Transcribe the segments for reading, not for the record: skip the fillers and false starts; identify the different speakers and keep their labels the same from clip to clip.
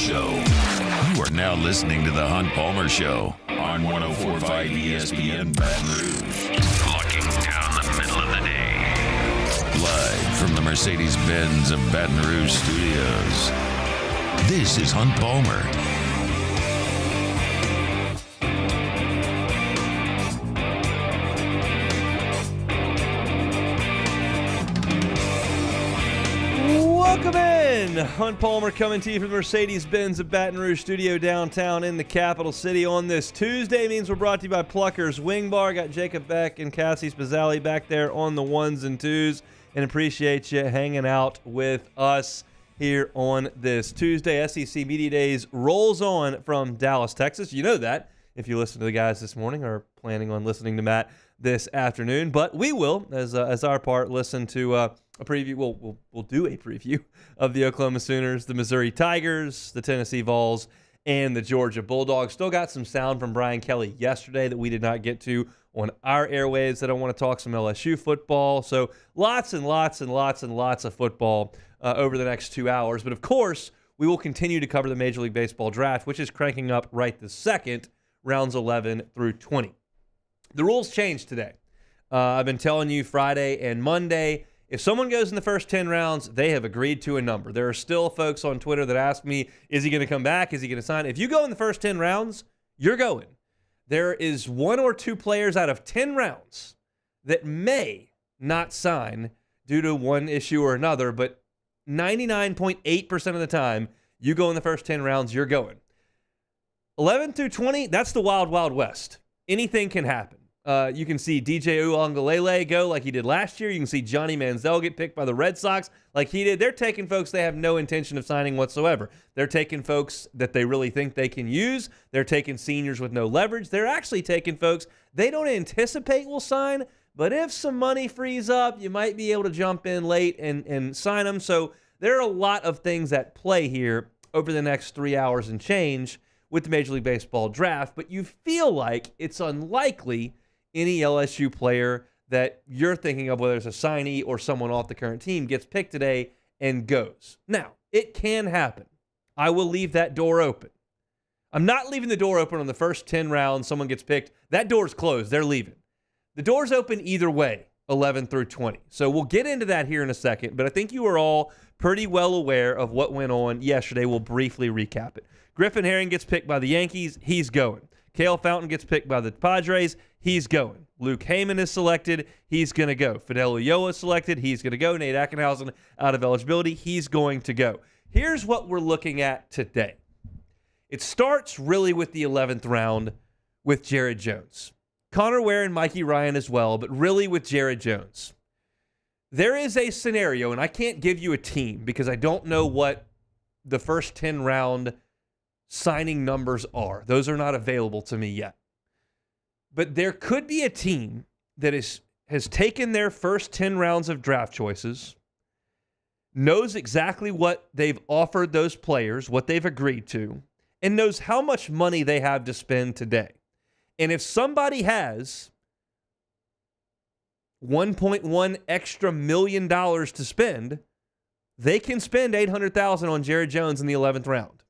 Speaker 1: Show. You are now listening to The Hunt Palmer Show on 104.5 ESPN Baton Rouge. Locking down the middle of the day. Live from the Mercedes-Benz of Baton Rouge studios. This is Hunt Palmer.
Speaker 2: Welcome in. Hunt Palmer coming to you from the Mercedes-Benz of Baton Rouge studio downtown in the capital city on this Tuesday. Means we're brought to you by Plucker's Wing Bar. Got Jacob Beck and Cassie Spazzali back there on the ones and twos, and appreciate you hanging out with us here on this Tuesday. SEC Media Days rolls on from Dallas, Texas. You know that if you listen to the guys this morning or planning on listening to Matt this afternoon. But we will, as our part, listen to a preview. We'll do a preview of the Oklahoma Sooners, the Missouri Tigers, the Tennessee Vols, and the Georgia Bulldogs. Still got some sound from Brian Kelly yesterday that we did not get to on our airwaves that I want to talk some LSU football. So lots and lots and lots and lots of football over the next 2 hours. But of course, we will continue to cover the Major League Baseball draft, which is cranking up right this second, rounds 11 through 20. The rules changed today. I've been telling you Friday and Monday, if someone goes in the first 10 rounds, they have agreed to a number. There are still folks on Twitter that ask me, is he going to come back? Is he going to sign? If you go in the first 10 rounds, you're going. There is one or two players out of 10 rounds that may not sign due to one issue or another, but 99.8% of the time, you go in the first 10 rounds, you're going. 11 through 20, that's the wild, wild west. Anything can happen. You can see DJ Uiagalelei go like he did last year. You can see Johnny Manziel get picked by the Red Sox like he did. They're taking folks they have no intention of signing whatsoever. They're taking folks that they really think they can use. They're taking seniors with no leverage. They're actually taking folks they don't anticipate will sign, but if some money frees up, you might be able to jump in late and sign them. So there are a lot of things at play here over the next 3 hours and change with the Major League Baseball draft, but you feel like it's unlikely any LSU player that you're thinking of, whether it's a signee or someone off the current team, gets picked today and goes. Now, it can happen. I will leave that door open. I'm not leaving the door open on the first 10 rounds. Someone gets picked. That door's closed. They're leaving. The door's open either way, 11 through 20. So we'll get into that here in a second, but I think you are all pretty well aware of what went on yesterday. We'll briefly recap it. Griffin Herring gets picked by the Yankees. He's going. Cale Fountain gets picked by the Padres. He's going. Luke Heyman is selected. He's going to go. Fidel Ulloa is selected. He's going to go. Nate Ackenhausen out of eligibility. He's going to go. Here's what we're looking at today. It starts really with the 11th round with Jared Jones. Connor Ware and Mikey Ryan as well, but really with Jared Jones. There is a scenario, and I can't give you a team because I don't know what the first 10 round signing numbers are. Those are not available to me yet. But there could be a team that has taken their first 10 rounds of draft choices, knows exactly what they've offered those players, what they've agreed to, and knows how much money they have to spend today. And if somebody has $1.1 extra million to spend, they can spend $800,000 on Jared Jones in the 11th round.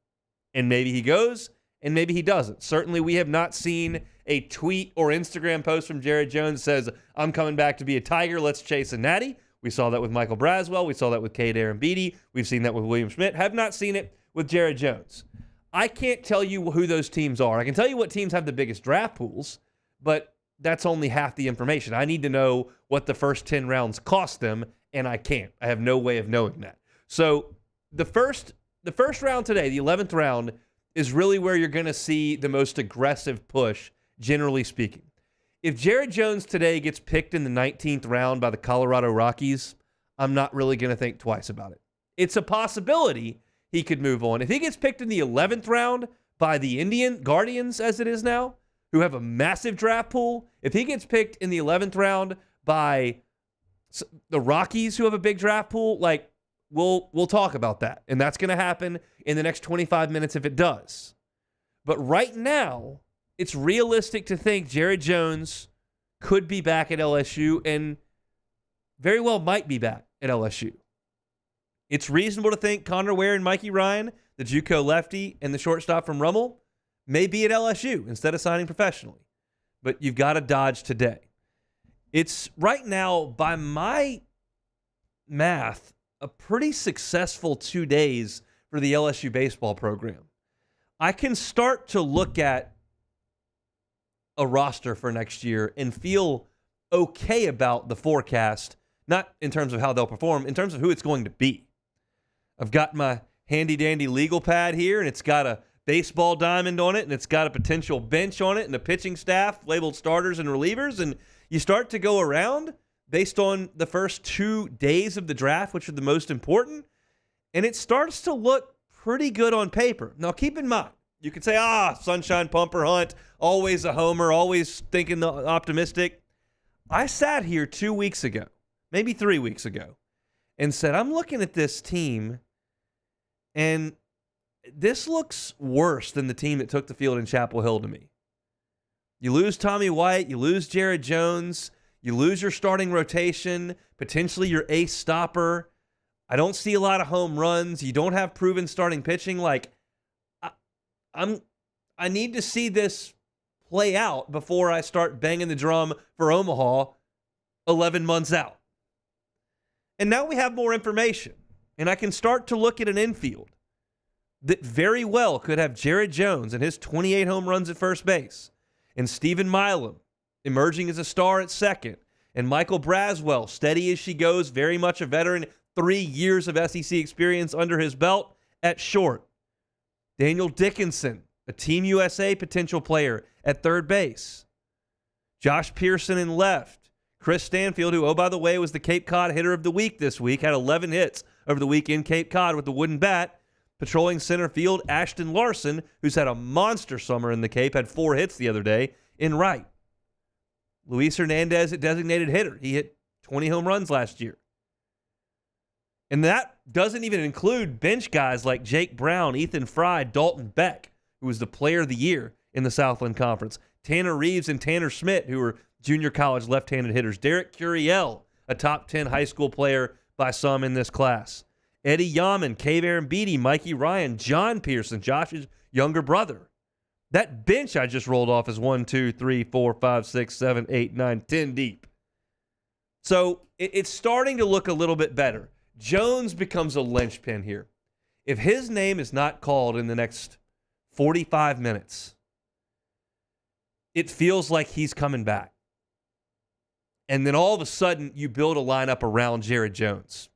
Speaker 2: And maybe he goes, and maybe he doesn't. Certainly, we have not seen a tweet or Instagram post from Jared Jones that says, I'm coming back to be a Tiger, let's chase a natty. We saw that with Michael Braswell. We saw that with Cade Arrambide. We've seen that with William Schmidt. Have not seen it with Jared Jones. I can't tell you who those teams are. I can tell you what teams have the biggest draft pools, but that's only half the information. I need to know what the first 10 rounds cost them, and I can't. I have no way of knowing that. So the first round today, the 11th round, is really where you're going to see the most aggressive push, generally speaking. If Jared Jones today gets picked in the 19th round by the Colorado Rockies, I'm not really going to think twice about it. It's a possibility he could move on. If he gets picked in the 11th round by the Indian Guardians, as it is now, who have a massive draft pool, if he gets picked in the 11th round by the Rockies, who have a big draft pool, like, we'll talk about that. And that's going to happen in the next 25 minutes if it does. But right now, it's realistic to think Jared Jones could be back at LSU and very well might be back at LSU. It's reasonable to think Connor Ware and Mikey Ryan, the JUCO lefty and the shortstop from Rummel, may be at LSU instead of signing professionally. But you've got to dodge today. It's right now, by my math, a pretty successful 2 days for the LSU baseball program. I can start to look at a roster for next year and feel okay about the forecast, not in terms of how they'll perform, in terms of who it's going to be. I've got my handy-dandy legal pad here, and it's got a baseball diamond on it, and it's got a potential bench on it and a pitching staff labeled starters and relievers, and you start to go around based on the first 2 days of the draft, which are the most important, and it starts to look pretty good on paper. Now, keep in mind, you could say, Sunshine Pumper Hunt, always a homer, always thinking the optimistic. I sat here 2 weeks ago, maybe 3 weeks ago, and said, I'm looking at this team, and this looks worse than the team that took the field in Chapel Hill to me. You lose Tommy White, you lose Jared Jones, you lose your starting rotation, potentially your ace stopper. I don't see a lot of home runs. You don't have proven starting pitching. Like, I need to see this play out before I start banging the drum for Omaha 11 months out. And now we have more information, and I can start to look at an infield that very well could have Jared Jones and his 28 home runs at first base, and Stephen Milam emerging as a star at second, and Michael Braswell, steady as she goes, very much a veteran, 3 years of SEC experience under his belt at short. Daniel Dickinson, a Team USA potential player at third base. Josh Pearson in left. Chris Stanfield, who, oh, by the way, was the Cape Cod hitter of the week this week, had 11 hits over the week in Cape Cod with the wooden bat. Patrolling center field, Ashton Larson, who's had a monster summer in the Cape, had 4 hits the other day in right. Luis Hernandez at designated hitter. He hit 20 home runs last year. And that doesn't even include bench guys like Jake Brown, Ethan Fry, Dalton Beck, who was the player of the year in the Southland Conference. Tanner Reeves and Tanner Schmidt, who were junior college left-handed hitters. Derek Curiel, a top 10 high school player by some in this class. Eddie Yaman, Cave Aaron Beatty, Mikey Ryan, John Pearson, Josh's younger brother. That bench I just rolled off is 1, 2, 3, 4, 5, 6, 7, 8, 9, 10 deep. So it's starting to look a little bit better. Jones becomes a linchpin here. If his name is not called in the next 45 minutes, it feels like he's coming back. And then all of a sudden, you build a lineup around Jared Jones.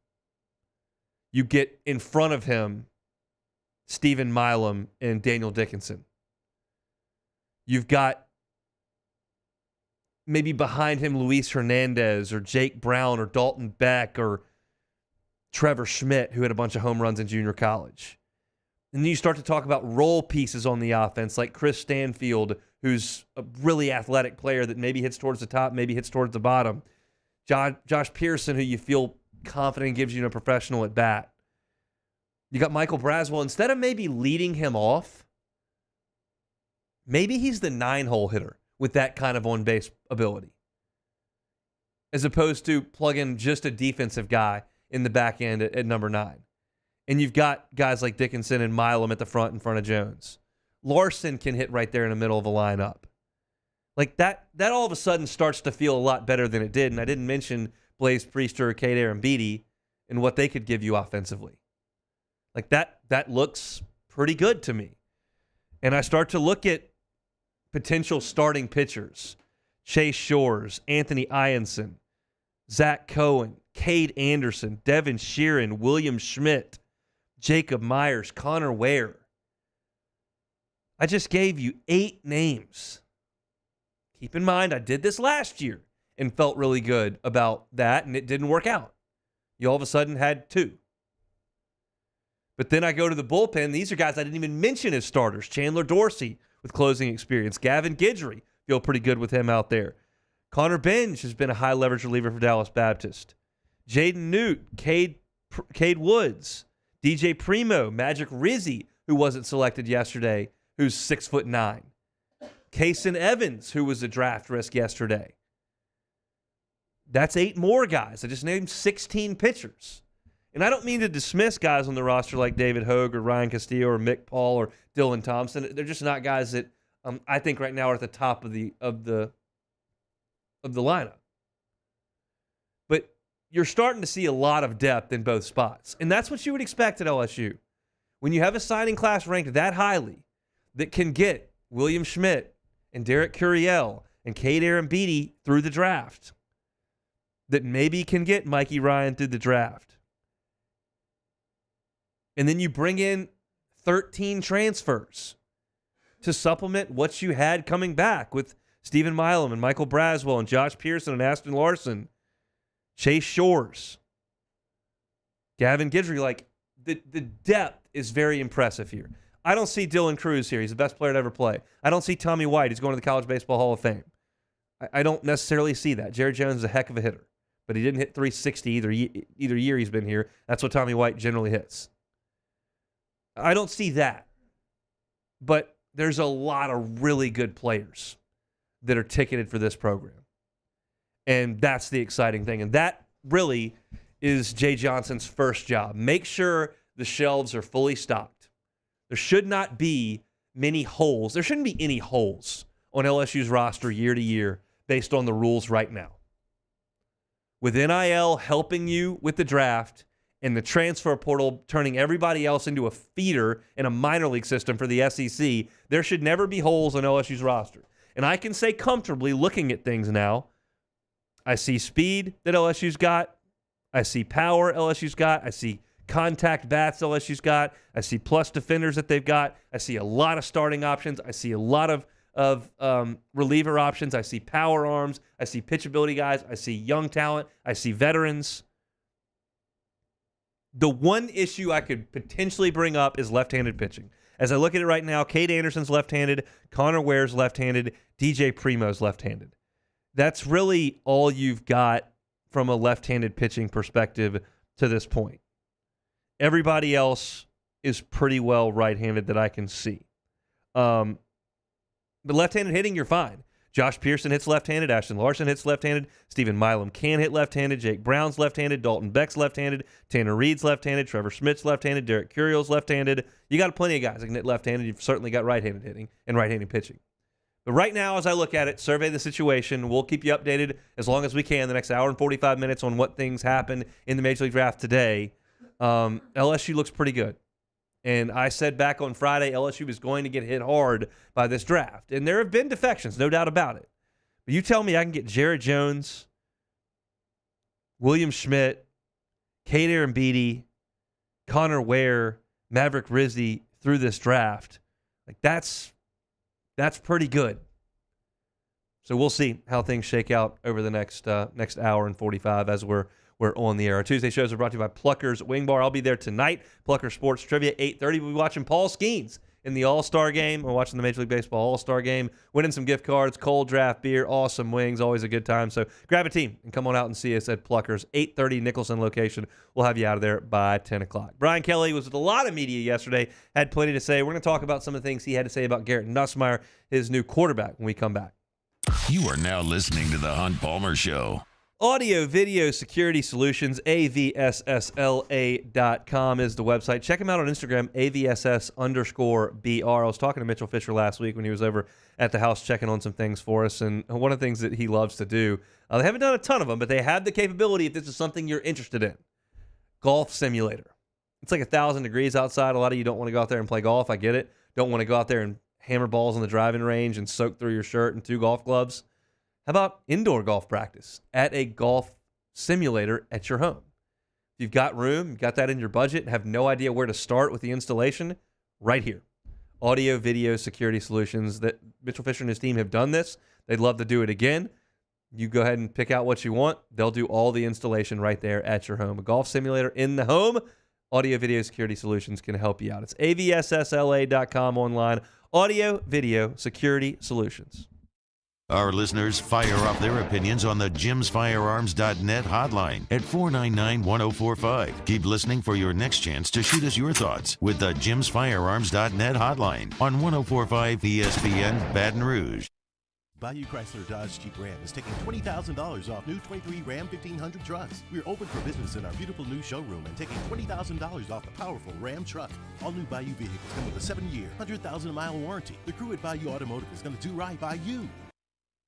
Speaker 2: You get in front of him Stephen Milam and Daniel Dickinson. You've got maybe behind him Luis Hernandez or Jake Brown or Dalton Beck or Trevor Schmidt, who had a bunch of home runs in junior college. And then you start to talk about role pieces on the offense, like Chris Stanfield, who's a really athletic player that maybe hits towards the top, maybe hits towards the bottom. Josh Pearson, who you feel confident gives you a professional at bat. You got Michael Braswell. Instead of maybe leading him off, maybe he's the 9-hole hitter with that kind of on-base ability, as opposed to plugging just a defensive guy in the back end at number 9. And you've got guys like Dickinson and Milam at the front in front of Jones. Larson can hit right there in the middle of the lineup. Like that all of a sudden starts to feel a lot better than it did. And I didn't mention Blaze Priester or Cade Aaron Beatty and what they could give you offensively. Like that looks pretty good to me. And I start to look at potential starting pitchers. Chase Shores, Anthony Ianson, Zach Cohen, Cade Anderson, Devin Sheeran, William Schmidt, Jacob Myers, Connor Ware. I just gave you 8 names. Keep in mind, I did this last year and felt really good about that, and it didn't work out. You all of a sudden had 2. But then I go to the bullpen. These are guys I didn't even mention as starters. Chandler Dorsey with closing experience. Gavin Guidry, feel pretty good with him out there. Connor Benj has been a high-leverage reliever for Dallas Baptist. Jaden Newt, Cade Woods, DJ Primo, Magic Rizzi, who wasn't selected yesterday, who's 6'9". Kason Evans, who was a draft risk yesterday. That's 8 more guys. I just named 16 pitchers. And I don't mean to dismiss guys on the roster like David Hogue or Ryan Castillo or Mick Paul or Dylan Thompson. They're just not guys that I think right now are at the top of the lineup. But you're starting to see a lot of depth in both spots. And that's what you would expect at LSU. When you have a signing class ranked that highly that can get William Schmidt and Derek Curiel and Cade Arambidi through the draft, that maybe can get Mikey Ryan through the draft, and then you bring in 13 transfers to supplement what you had coming back with Stephen Milam and Michael Braswell and Josh Pearson and Aston Larson, Chase Shores, Gavin Guidry. Like, the depth is very impressive here. I don't see Dylan Cruz here. He's the best player to ever play. I don't see Tommy White. He's going to the College Baseball Hall of Fame. I don't necessarily see that. Jared Jones is a heck of a hitter, but he didn't hit 360 either year he's been here. That's what Tommy White generally hits. I don't see that. But there's a lot of really good players that are ticketed for this program. And that's the exciting thing. And that really is Jay Johnson's first job. Make sure the shelves are fully stocked. There should not be many holes. There shouldn't be any holes on LSU's roster year to year based on the rules right now. With NIL helping you with the draft and the transfer portal turning everybody else into a feeder in a minor league system for the SEC, there should never be holes on LSU's roster. And I can say comfortably, looking at things now, I see speed that LSU's got. I see power LSU's got. I see contact bats LSU's got. I see plus defenders that they've got. I see a lot of starting options. I see a lot of reliever options. I see power arms. I see pitchability guys. I see young talent. I see veterans. The one issue I could potentially bring up is left-handed pitching. As I look at it right now, Cade Anderson's left-handed, Connor Ware's left-handed, DJ Primo's left-handed. That's really all you've got from a left-handed pitching perspective to this point. Everybody else is pretty well right-handed that I can see. But left-handed hitting, you're fine. Josh Pearson hits left-handed. Ashton Larson hits left-handed. Stephen Milam can hit left-handed. Jake Brown's left-handed. Dalton Beck's left-handed. Tanner Reed's left-handed. Trevor Schmidt's left-handed. Derek Curiel's left-handed. You got plenty of guys that can hit left-handed. You've certainly got right-handed hitting and right-handed pitching. But right now, as I look at it, survey the situation. We'll keep you updated as long as we can the next hour and 45 minutes on what things happen in the Major League Draft today. LSU looks pretty good. And I said back on Friday, LSU was going to get hit hard by this draft. And there have been defections, no doubt about it. But you tell me I can get Jared Jones, William Schmidt, Cade Arambidi, Connor Ware, Maverick Rizzi through this draft. Like, that's pretty good. So we'll see how things shake out over the next hour and 45 as we're on the air. Our Tuesday shows are brought to you by Pluckers Wing Bar. I'll be there tonight. Plucker Sports Trivia, 8:30. We'll be watching Paul Skeens in the All-Star Game. We're watching the Major League Baseball All-Star Game, winning some gift cards, cold draft beer, awesome wings, always a good time. So grab a team and come on out and see us at Pluckers, 8:30 Nicholson location. We'll have you out of there by 10 o'clock. Brian Kelly was with a lot of media yesterday, had plenty to say. We're going to talk about some of the things he had to say about Garrett Nussmeier, his new quarterback, when we come back.
Speaker 1: You are now listening to The Hunt Palmer Show.
Speaker 2: Audio Video Security Solutions, avssla.com is the website. Check them out on Instagram, avss_BR. I was talking to Mitchell Fisher last week when he was over at the house checking on some things for us, and one of the things that he loves to do, they haven't done a ton of them, but they have the capability, if this is something you're interested in, golf simulator. It's like 1,000 degrees outside. A lot of you don't want to go out there and play golf. I get it. Don't want to go out there and hammer balls on the driving range and soak through your shirt and 2 golf clubs. How about indoor golf practice at a golf simulator at your home? If you've got room, you've got that in your budget, have no idea where to start with the installation, right here. Audio Video Security Solutions. That Mitchell Fisher and his team have done this. They'd love to do it again. You go ahead and pick out what you want. They'll do all the installation right there at your home. A golf simulator in the home. Audio Video Security Solutions can help you out. It's avssla.com online. Audio Video Security Solutions.
Speaker 1: Our listeners fire off their opinions on the jimsfirearms.net hotline at 499-1045. Keep listening for your next chance to shoot us your thoughts with the jimsfirearms.net hotline on 1045 ESPN Baton Rouge.
Speaker 3: Bayou Chrysler Dodge Jeep Ram is taking $20,000 off new 23 Ram 1500 trucks. We're open for business in our beautiful new showroom and taking $20,000 off the powerful Ram truck. All new Bayou vehicles come with a 7-year, 100,000-mile warranty. The crew at Bayou Automotive is going to do right by you.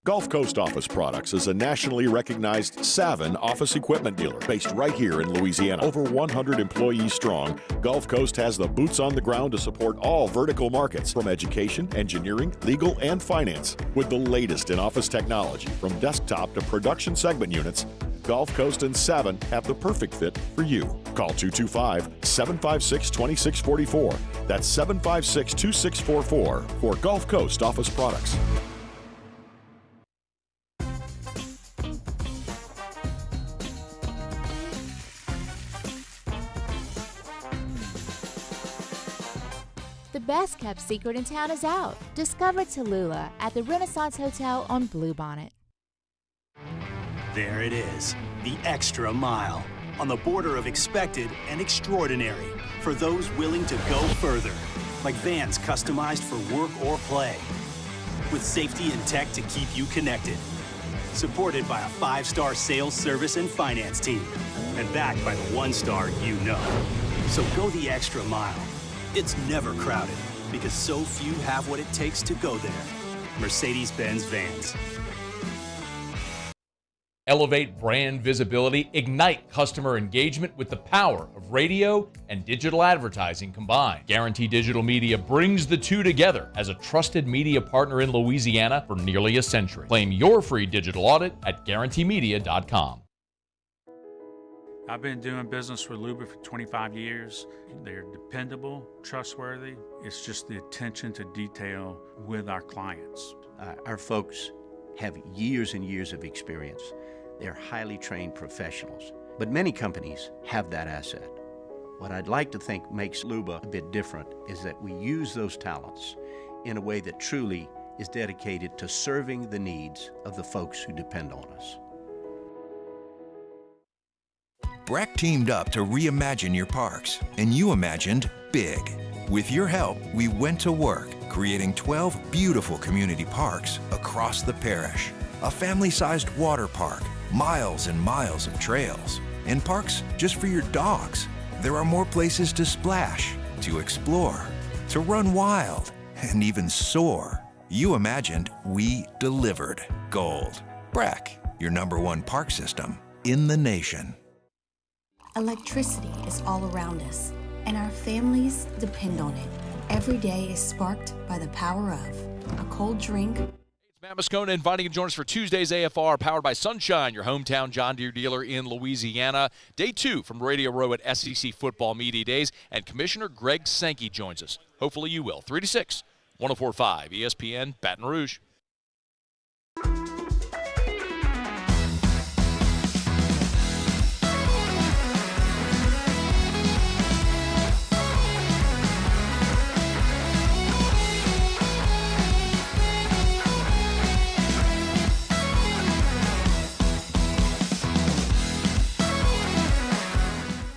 Speaker 4: Gulf Coast Office Products is a nationally recognized Savin office equipment dealer based right here in Louisiana. Over 100 employees strong, Gulf Coast has the boots on the ground to support all vertical markets from education, engineering, legal, and finance. With the latest in office technology from desktop to production segment units, Gulf Coast and Savin have the perfect fit for you. Call 225-756-2644. That's 756-2644 for Gulf Coast Office Products.
Speaker 5: The best kept secret in town is out. Discover Tallulah at the Renaissance Hotel on Bluebonnet.
Speaker 6: There it is, the extra mile, on the border of expected and extraordinary for those willing to go further, like vans customized for work or play, with safety and tech to keep you connected, supported by a 5-star sales, service, and finance team, and backed by the 1-star you know. So go the extra mile. It's never crowded because so few have what it takes to go there. Mercedes-Benz Vans.
Speaker 7: Elevate brand visibility, ignite customer engagement with the power of radio and digital advertising combined. Guarantee Digital Media brings the two together as a trusted media partner in Louisiana for nearly a century. Claim your free digital audit at guaranteemedia.com.
Speaker 8: I've been doing business with Luba for 25 years. They're dependable, trustworthy. It's just the attention to detail with our clients.
Speaker 9: Our folks have years and years of experience. They're highly trained professionals, but many companies have that asset. What I'd like to think makes Luba a bit different is that we use those talents in a way that truly is dedicated to serving the needs of the folks who depend on us.
Speaker 10: Breck teamed up to reimagine your parks, and you imagined big. With your help, we went to work, creating 12 beautiful community parks across the parish. A family-sized water park, miles and miles of trails, and parks just for your dogs. There are more places to splash, to explore, to run wild, and even soar. You imagined, we delivered. Gold. Breck, your #1 park system in the nation.
Speaker 11: Electricity is all around us, and our families depend on it. Every day is sparked by the power of a cold drink.
Speaker 7: It's Matt Moscona inviting you to join us for Tuesday's AFR, powered by Sunshine, your hometown John Deere dealer in Louisiana. Day 2 from Radio Row at SEC Football Media Days, and Commissioner Greg Sankey joins us. Hopefully you will. 3 to 6, 104.5 ESPN, Baton Rouge.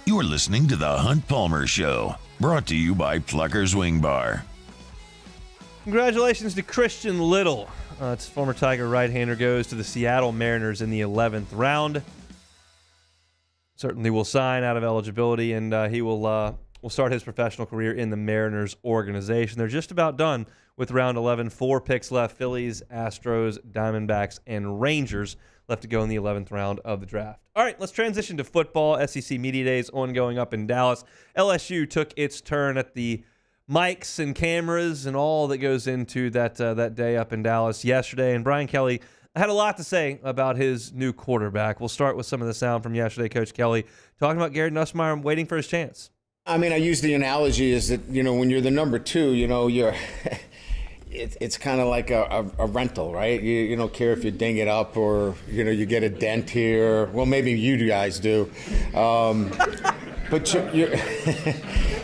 Speaker 1: You're listening to The Hunt Palmer Show, brought to you by Plucker's Wing Bar.
Speaker 2: Congratulations to Christian Little. It's former Tiger right-hander, goes to the Seattle Mariners in the 11th round. Certainly will sign out of eligibility, and he will start his professional career in the Mariners organization. They're just about done with round 11. 4 picks left: Phillies, Astros, Diamondbacks, and Rangers left to go in the 11th round of the draft. All right, let's transition to football. SEC Media Days ongoing up in Dallas. LSU took its turn at the mics and cameras and all that goes into that day up in Dallas yesterday. And Brian Kelly had a lot to say about his new quarterback. We'll start with some of the sound from yesterday. Coach Kelly talking about Garrett Nussmeier waiting for his chance.
Speaker 12: I mean, I use the analogy is that, when you're the number 2, you're it's kind of like a rental, right? You don't care if you ding it up or, you get a dent here. Well, maybe you guys do. But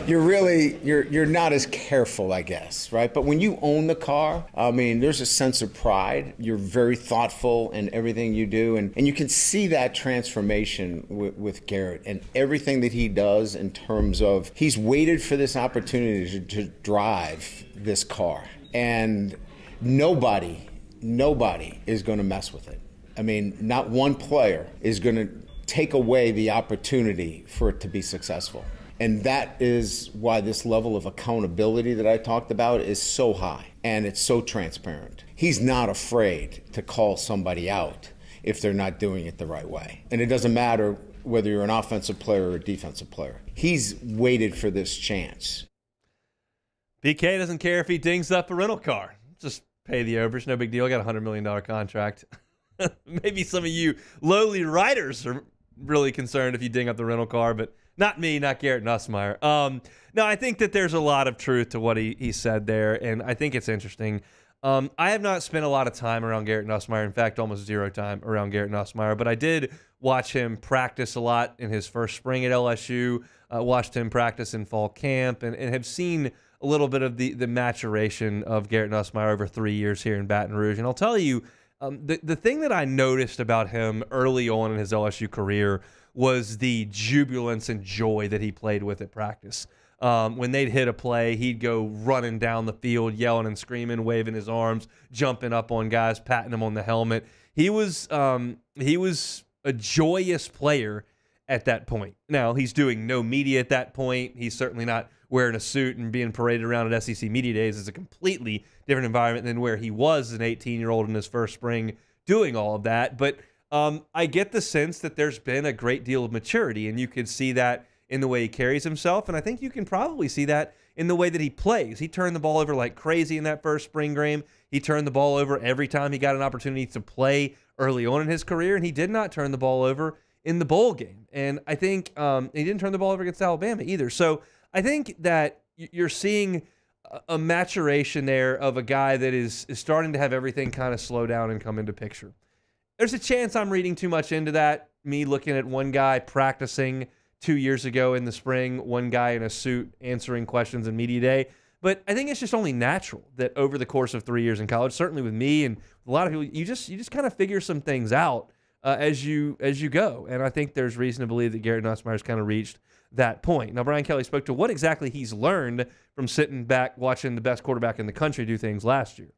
Speaker 12: you're not as careful, I guess, right? But when you own the car, I mean, there's a sense of pride. You're very thoughtful in everything you do. And you can see that transformation with Garrett and everything that he does in terms of he's waited for this opportunity to drive this car. And nobody nobody is going to mess with it. I mean, not one player is going to take away the opportunity for it to be successful. And that is why this level of accountability that I talked about is so high, and it's so transparent. He's not afraid to call somebody out if they're not doing it the right way. And it doesn't matter whether you're an offensive player or a defensive player. He's waited for this chance.
Speaker 2: BK doesn't care if he dings up a rental car. Just pay the overs, no big deal. I got a $100 million contract. Maybe some of you lowly writers are really concerned if you ding up the rental car, but not me, not Garrett Nussmeier. No, I think that there's a lot of truth to what he said there, and I think it's interesting. I have not spent a lot of time around Garrett Nussmeier. In fact, almost zero time around Garrett Nussmeier, but I did watch him practice a lot in his first spring at LSU, watched him practice in fall camp, and have seen a little bit of the maturation of Garrett Nussmeier over 3 years here in Baton Rouge. And I'll tell you, the thing that I noticed about him early on in his LSU career was the jubilance and joy that he played with at practice. When they'd hit a play, he'd go running down the field, yelling and screaming, waving his arms, jumping up on guys, patting them on the helmet. He was a joyous player at that point. Now, he's doing no media at that point. He's certainly not wearing a suit and being paraded around at SEC Media Days. It's a completely different environment than where he was as an 18-year-old in his first spring doing all of that. But I get the sense that there's been a great deal of maturity, and you could see that in the way he carries himself, and I think you can probably see that in the way that he plays. He turned the ball over like crazy in that first spring game. He turned the ball over every time he got an opportunity to play early on in his career, and he did not turn the ball over in the bowl game. And I think he didn't turn the ball over against Alabama either. So I think that you're seeing a maturation there of a guy that is starting to have everything kind of slow down and come into picture. There's a chance I'm reading too much into that, me looking at one guy practicing 2 years ago in the spring, one guy in a suit answering questions in media day. But I think it's just only natural that over the course of 3 years in college, certainly with me and a lot of people, you just kind of figure some things out as you go. And I think there's reason to believe that Garrett Nussmeier's kind of reached that point. Now, Brian Kelly spoke to what exactly he's learned from sitting back watching the best quarterback in the country do things last year.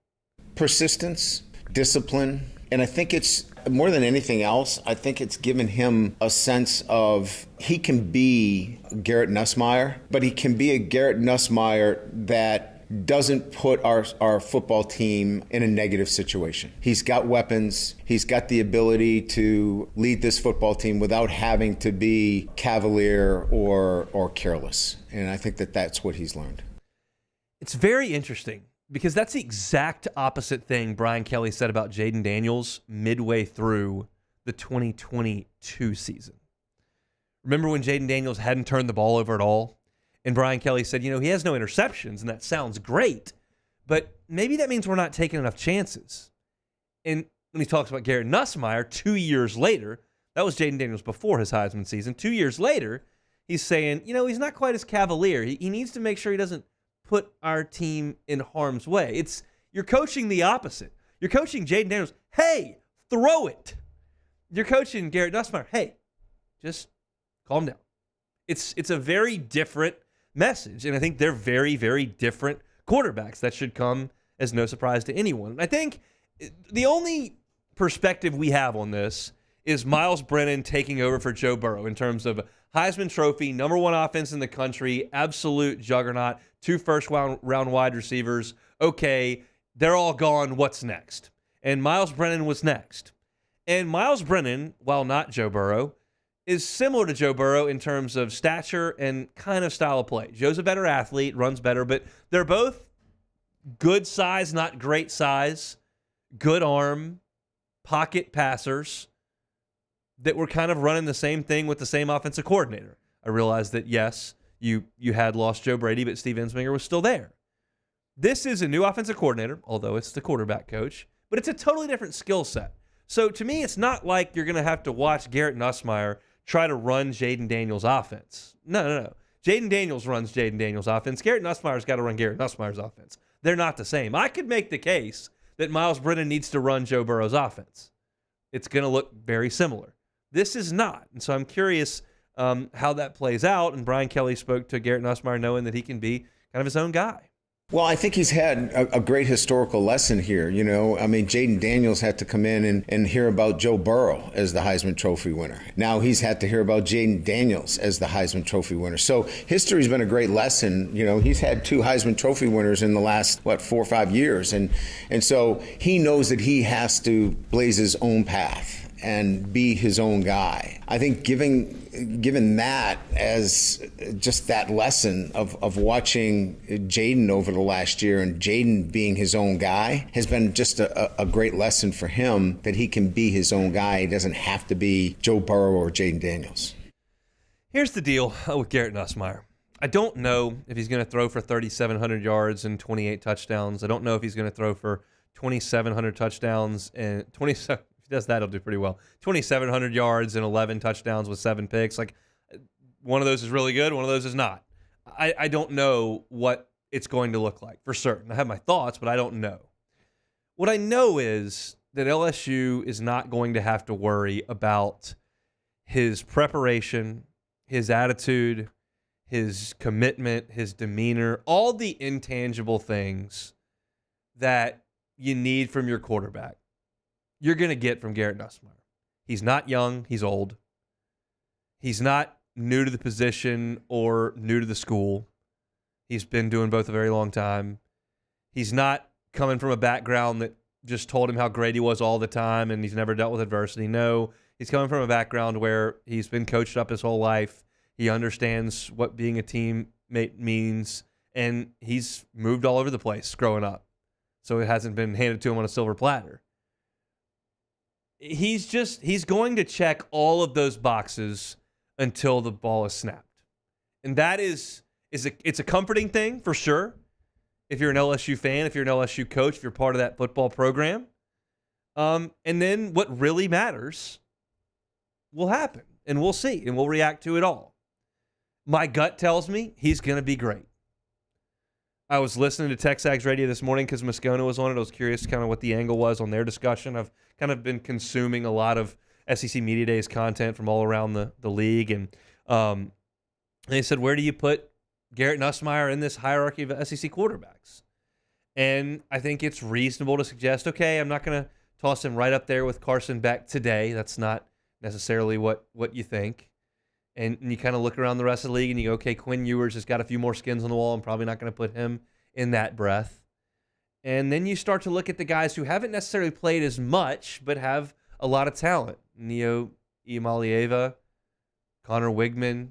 Speaker 12: Persistence, discipline, and I think it's more than anything else, I think it's given him a sense of he can be Garrett Nussmeier, but he can be a Garrett Nussmeier that doesn't put our football team in a negative situation. He's got weapons. He's got the ability to lead this football team without having to be cavalier or careless. And I think that that's what he's learned.
Speaker 2: It's very interesting because that's the exact opposite thing Brian Kelly said about Jaden Daniels midway through the 2022 season. Remember when Jaden Daniels hadn't turned the ball over at all? And Brian Kelly said, he has no interceptions, and that sounds great, but maybe that means we're not taking enough chances. And when he talks about Garrett Nussmeier 2 years later, that was Jaden Daniels before his Heisman season. 2 years later, he's saying, he's not quite as cavalier. He needs to make sure he doesn't put our team in harm's way. You're coaching the opposite. You're coaching Jaden Daniels, hey, throw it. You're coaching Garrett Nussmeier, hey, just calm down. It's a very different message, and I think they're very, very different quarterbacks. That should come as no surprise to anyone. And I think the only perspective we have on this is Miles Brennan taking over for Joe Burrow in terms of Heisman Trophy, number one offense in the country, absolute juggernaut, 2 first-round wide receivers. Okay, they're all gone. What's next? And Miles Brennan was next. And Miles Brennan, while not Joe Burrow, is similar to Joe Burrow in terms of stature and kind of style of play. Joe's a better athlete, runs better, but they're both good size, not great size, good arm, pocket passers that were kind of running the same thing with the same offensive coordinator. I realize that, yes, you had lost Joe Brady, but Steve Ensminger was still there. This is a new offensive coordinator, although it's the quarterback coach, but it's a totally different skill set. So to me, it's not like you're going to have to watch Garrett Nussmeier try to run Jaden Daniels' offense. No. Jaden Daniels runs Jaden Daniels' offense. Garrett Nussmeier's got to run Garrett Nussmeier's offense. They're not the same. I could make the case that Miles Brennan needs to run Joe Burrow's offense. It's going to look very similar. This is not. And so I'm curious how that plays out. And Brian Kelly spoke to Garrett Nussmeier knowing that he can be kind of his own guy.
Speaker 12: Well, I think he's had a great historical lesson here. You know, I mean, Jaden Daniels had to come in and hear about Joe Burrow as the Heisman Trophy winner. Now he's had to hear about Jaden Daniels as the Heisman Trophy winner. So history's been a great lesson. You know, he's had 2 Heisman Trophy winners in the last, 4 or 5 years. And so he knows that he has to blaze his own path and be his own guy. I think given that as just that lesson of watching Jaden over the last year and Jaden being his own guy has been just a great lesson for him, that he can be his own guy. He doesn't have to be Joe Burrow or Jaden Daniels.
Speaker 2: Here's the deal with Garrett Nussmeier. I don't know if he's going to throw for 3,700 yards and 28 touchdowns. I don't know if he's going to throw for 2,700 touchdowns and 27. If he does that, he'll do pretty well. 2,700 yards and 11 touchdowns with 7 picks. Like, one of those is really good, one of those is not. I don't know what it's going to look like for certain. I have my thoughts, but I don't know. What I know is that LSU is not going to have to worry about his preparation, his attitude, his commitment, his demeanor, all the intangible things that you need from your quarterback. You're going to get from Garrett Nussmeier. He's not young. He's old. He's not new to the position or new to the school. He's been doing both a very long time. He's not coming from a background that just told him how great he was all the time and he's never dealt with adversity. No, he's coming from a background where he's been coached up his whole life. He understands what being a teammate means, and he's moved all over the place growing up. So it hasn't been handed to him on a silver platter. He's going to check all of those boxes until the ball is snapped. And that it's a comforting thing for sure. If you're an LSU fan, if you're an LSU coach, if you're part of that football program. And then what really matters will happen, and we'll see, and we'll react to it all. My gut tells me he's going to be great. I was listening to Texags Radio this morning because Moscona was on it. I was curious kind of what the angle was on their discussion. I've kind of been consuming a lot of SEC Media Days content from all around the league. And they said, where do you put Garrett Nussmeier in this hierarchy of SEC quarterbacks? And I think it's reasonable to suggest, okay, I'm not going to toss him right up there with Carson Beck today. That's not necessarily what you think. And you kind of look around the rest of the league and you go, okay, Quinn Ewers has got a few more skins on the wall. I'm probably not going to put him in that breath. And then you start to look at the guys who haven't necessarily played as much, but have a lot of talent. Neo Iamalieva, Connor Wigman.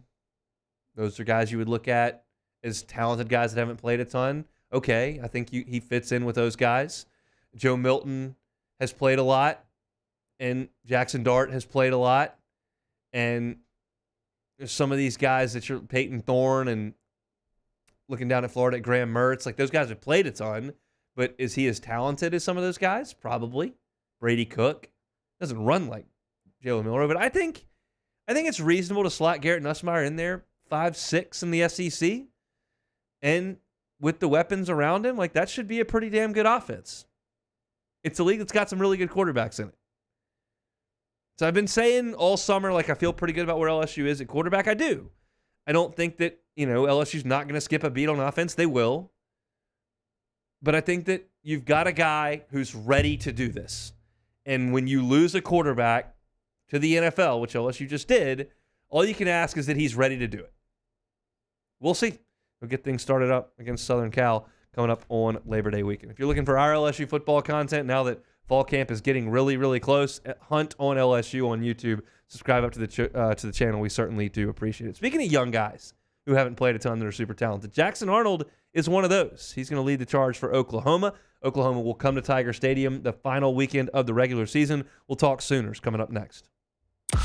Speaker 2: Those are guys you would look at as talented guys that haven't played a ton. Okay, I think he fits in with those guys. Joe Milton has played a lot, and Jackson Dart has played a lot. And there's some of these guys that you're Peyton Thorne and looking down at Florida at Graham Mertz. Like, those guys have played a ton, but is he as talented as some of those guys? Probably. Brady Cook doesn't run like Jalen Milroe, but I think it's reasonable to slot Garrett Nussmeier in there 5'6" in the SEC. And with the weapons around him, like, that should be a pretty damn good offense. It's a league that's got some really good quarterbacks in it. So I've been saying all summer, like, I feel pretty good about where LSU is at quarterback. I do. I don't think that, LSU's not going to skip a beat on offense. They will. But I think that you've got a guy who's ready to do this. And when you lose a quarterback to the NFL, which LSU just did, all you can ask is that he's ready to do it. We'll see. We'll get things started up against Southern Cal coming up on Labor Day weekend. If you're looking for our LSU football content now that fall camp is getting really, really close, Hunt on LSU on YouTube. Subscribe up to the channel. We certainly do appreciate it. Speaking of young guys who haven't played a ton that are super talented, Jackson Arnold is one of those. He's going to lead the charge for Oklahoma. Oklahoma will come to Tiger Stadium the final weekend of the regular season. We'll talk Sooners coming up next.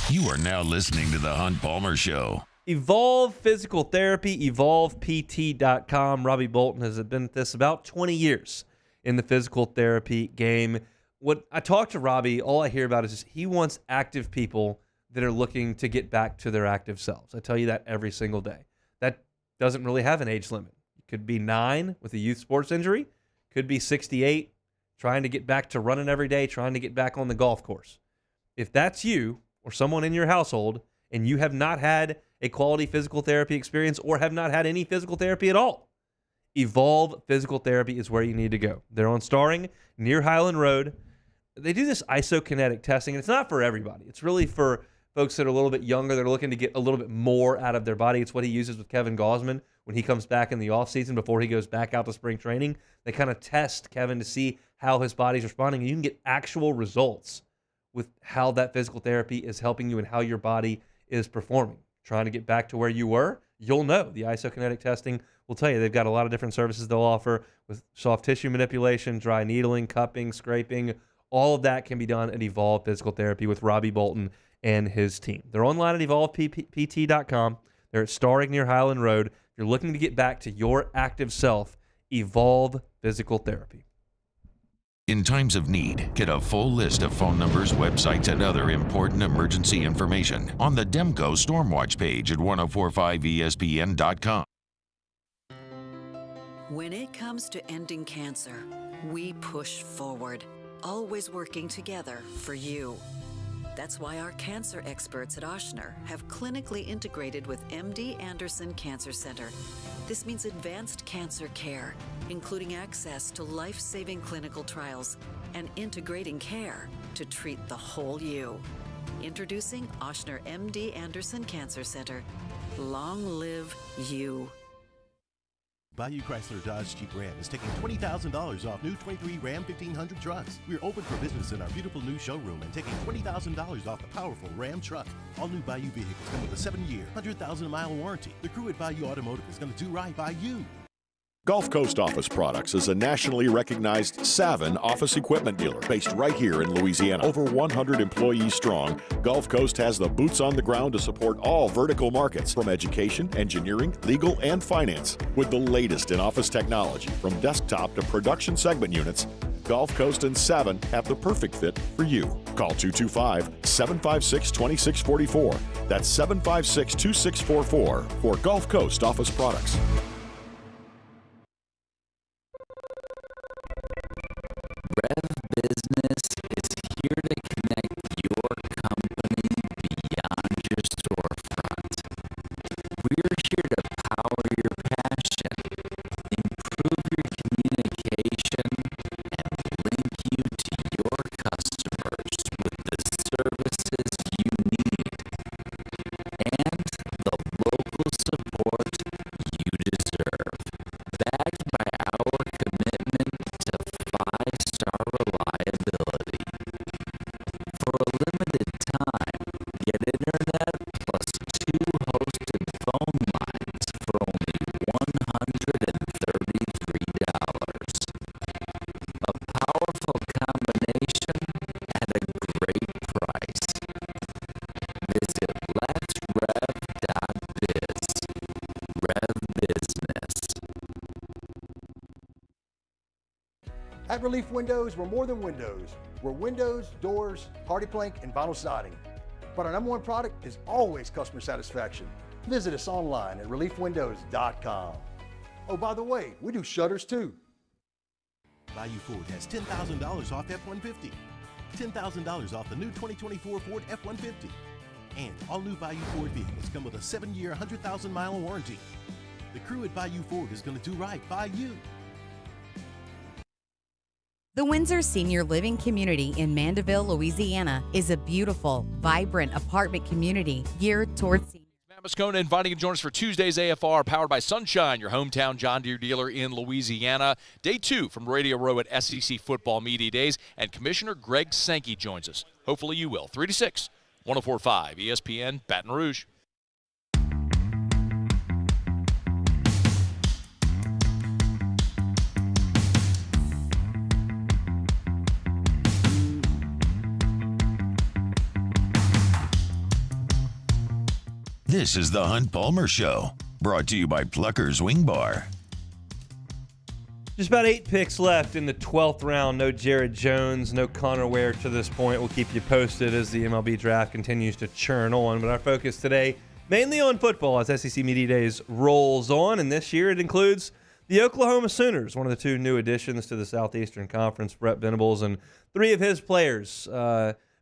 Speaker 1: You are now listening to The Hunt Palmer Show.
Speaker 2: Evolve Physical Therapy, evolvept.com. Robbie Bolton has been at this about 20 years in the physical therapy game. What I talk to Robbie, all I hear about is he wants active people that are looking to get back to their active selves. I tell you that every single day. That doesn't really have an age limit. It could be 9 with a youth sports injury. Could be 68, trying to get back to running every day, trying to get back on the golf course. If that's you or someone in your household and you have not had a quality physical therapy experience or have not had any physical therapy at all, Evolve Physical Therapy is where you need to go. They're on Starring near Highland Road. They do this isokinetic testing, and it's not for everybody. It's really for folks that are a little bit younger, that are looking to get a little bit more out of their body. It's what he uses with Kevin Gaussman when he comes back in the offseason before he goes back out to spring training. They kind of test Kevin to see how his body's responding, and you can get actual results with how that physical therapy is helping you and how your body is performing. Trying to get back to where you were, you'll know. The isokinetic testing will tell you. They've got a lot of different services they'll offer with soft tissue manipulation, dry needling, cupping, scraping. All of that can be done at Evolve Physical Therapy with Robbie Bolton and his team. They're online at evolvept.com. They're at Starring near Highland Road. If you're looking to get back to your active self, Evolve Physical Therapy.
Speaker 1: In times of need, get a full list of phone numbers, websites, and other important emergency information on the Demco Stormwatch page at 1045ESPN.com.
Speaker 13: When it comes to ending cancer, we push forward, always working together for you. That's why our cancer experts at Ochsner have clinically integrated with MD Anderson Cancer Center. This means advanced cancer care, including access to life-saving clinical trials and integrating care to treat the whole you. Introducing Ochsner MD Anderson Cancer Center. Long live you.
Speaker 3: Bayou Chrysler Dodge Jeep Ram is taking $20,000 off new 23 Ram 1500 trucks. We're open for business in our beautiful new showroom and taking $20,000 off the powerful Ram truck. All new Bayou vehicles come with a 7-year, 100,000-mile warranty. The crew at Bayou Automotive is going to do right by you.
Speaker 4: Gulf Coast Office Products is a nationally recognized Savin office equipment dealer based right here in Louisiana. Over 100 employees strong, Gulf Coast has the boots on the ground to support all vertical markets, from education, engineering, legal, and finance. With the latest in office technology, from desktop to production segment units, Gulf Coast and Savin have the perfect fit for you. Call 225-756-2644. That's 756-2644 for Gulf Coast Office Products.
Speaker 14: Rev Business is here to connect your company beyond your storefront. We're here to power your passion, improve your communication, and link you to your customers with the services you need and the local support you deserve. Backed by our commitment to 5-star reliability. For a limited time, get internet plus 2 hosted phone lines for only $133. A powerful combination at a great price. Visit letsrev.biz. Rev Business.
Speaker 15: At Relief Windows, we're more than windows. We're windows, doors, hardy plank, and vinyl siding. But our number one product is always customer satisfaction. Visit us online at reliefwindows.com. Oh, by the way, we do shutters too.
Speaker 3: Bayou Ford has $10,000 off F-150. $10,000 off the new 2024 Ford F-150. And all new Bayou Ford vehicles come with a 7-year, 100,000-mile warranty. The crew at Bayou Ford is going to do right by you.
Speaker 16: The Windsor Senior Living Community in Mandeville, Louisiana is a beautiful, vibrant apartment community geared towards seniors.
Speaker 7: Matt Moscona inviting you to join us for Tuesday's AFR, powered by Sunshine, your hometown John Deere dealer in Louisiana. Day 2 from Radio Row at SEC Football Media Days, and Commissioner Greg Sankey joins us. Hopefully you will. 3 to 6, 104.5 ESPN, Baton Rouge.
Speaker 1: This is the Hunt Palmer Show, brought to you by Plucker's Wing Bar.
Speaker 2: Just about 8 picks left in the 12th round. No Jared Jones, no Connor Ware to this point. We'll keep you posted as the MLB draft continues to churn on. But our focus today, mainly on football as SEC Media Days rolls on. And this year it includes the Oklahoma Sooners, one of the 2 new additions to the Southeastern Conference, Brett Venables, and 3 of his players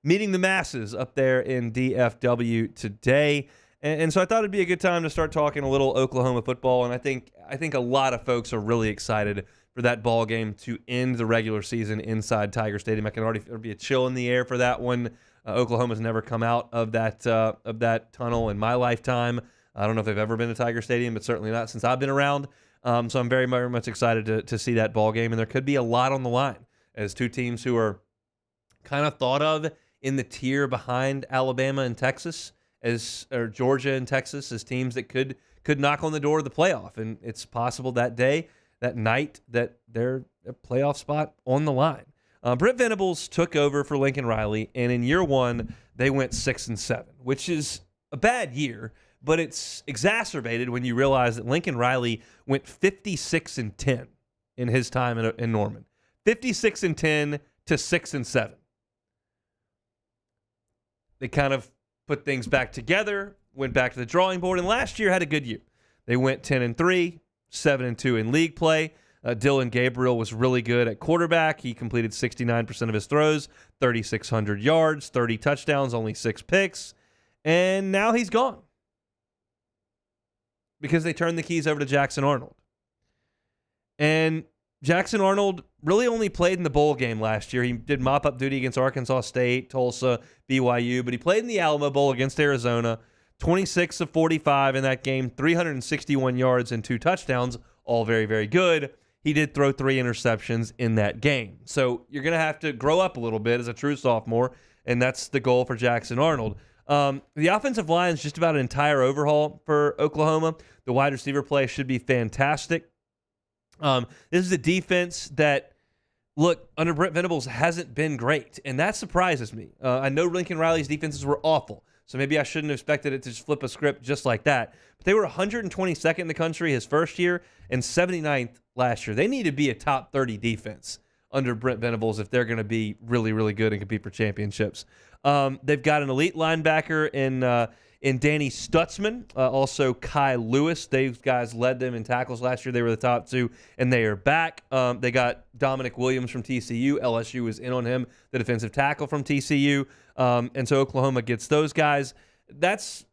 Speaker 2: meeting the masses up there in DFW today. And so I thought it'd be a good time to start talking a little Oklahoma football. And I think a lot of folks are really excited for that ball game to end the regular season inside Tiger Stadium. I can already there'll be a chill in the air for that one. Oklahoma's never come out of that tunnel in my lifetime. I don't know if they've ever been to Tiger Stadium, but certainly not since I've been around. So I'm very, very much excited to see that ball game, and there could be a lot on the line as two teams who are kind of thought of in the tier behind Alabama and Texas, or Georgia and Texas, as teams that could knock on the door of the playoff, and it's possible that night, that they're a playoff spot on the line. Brent Venables took over for Lincoln Riley, and in year one, they went 6-7, which is a bad year, but it's exacerbated when you realize that Lincoln Riley went 56-10 in his time in Norman. 56-10 to 6-7. They kind of put things back together, went back to the drawing board, and last year had a good year. They went 10-3, 7-2 in league play. Dylan Gabriel was really good at quarterback. He completed 69% of his throws, 3,600 yards, 30 touchdowns, only 6 picks. And now he's gone because they turned the keys over to Jackson Arnold. And Jackson Arnold really only played in the bowl game last year. He did mop-up duty against Arkansas State, Tulsa, BYU, but he played in the Alamo Bowl against Arizona, 26 of 45 in that game, 361 yards and 2 touchdowns, all very, very good. He did throw 3 interceptions in that game. So you're going to have to grow up a little bit as a true sophomore, and that's the goal for Jackson Arnold. The offensive line is just about an entire overhaul for Oklahoma. The wide receiver play should be fantastic. This is a defense that, look, under Brent Venables hasn't been great, and that surprises me. I know Lincoln Riley's defenses were awful, so maybe I shouldn't have expected it to just flip a script just like that. But they were 122nd in the country his first year and 79th last year. They need to be a top 30 defense under Brent Venables if they're going to be really, really good and compete for championships. They've got an elite linebacker in Danny Stutzman, also Kai Lewis. These guys led them in tackles last year. They were the top 2, and they are back. They got Dominic Williams from TCU. LSU was in on him, the defensive tackle from TCU. And so Oklahoma gets those guys. That's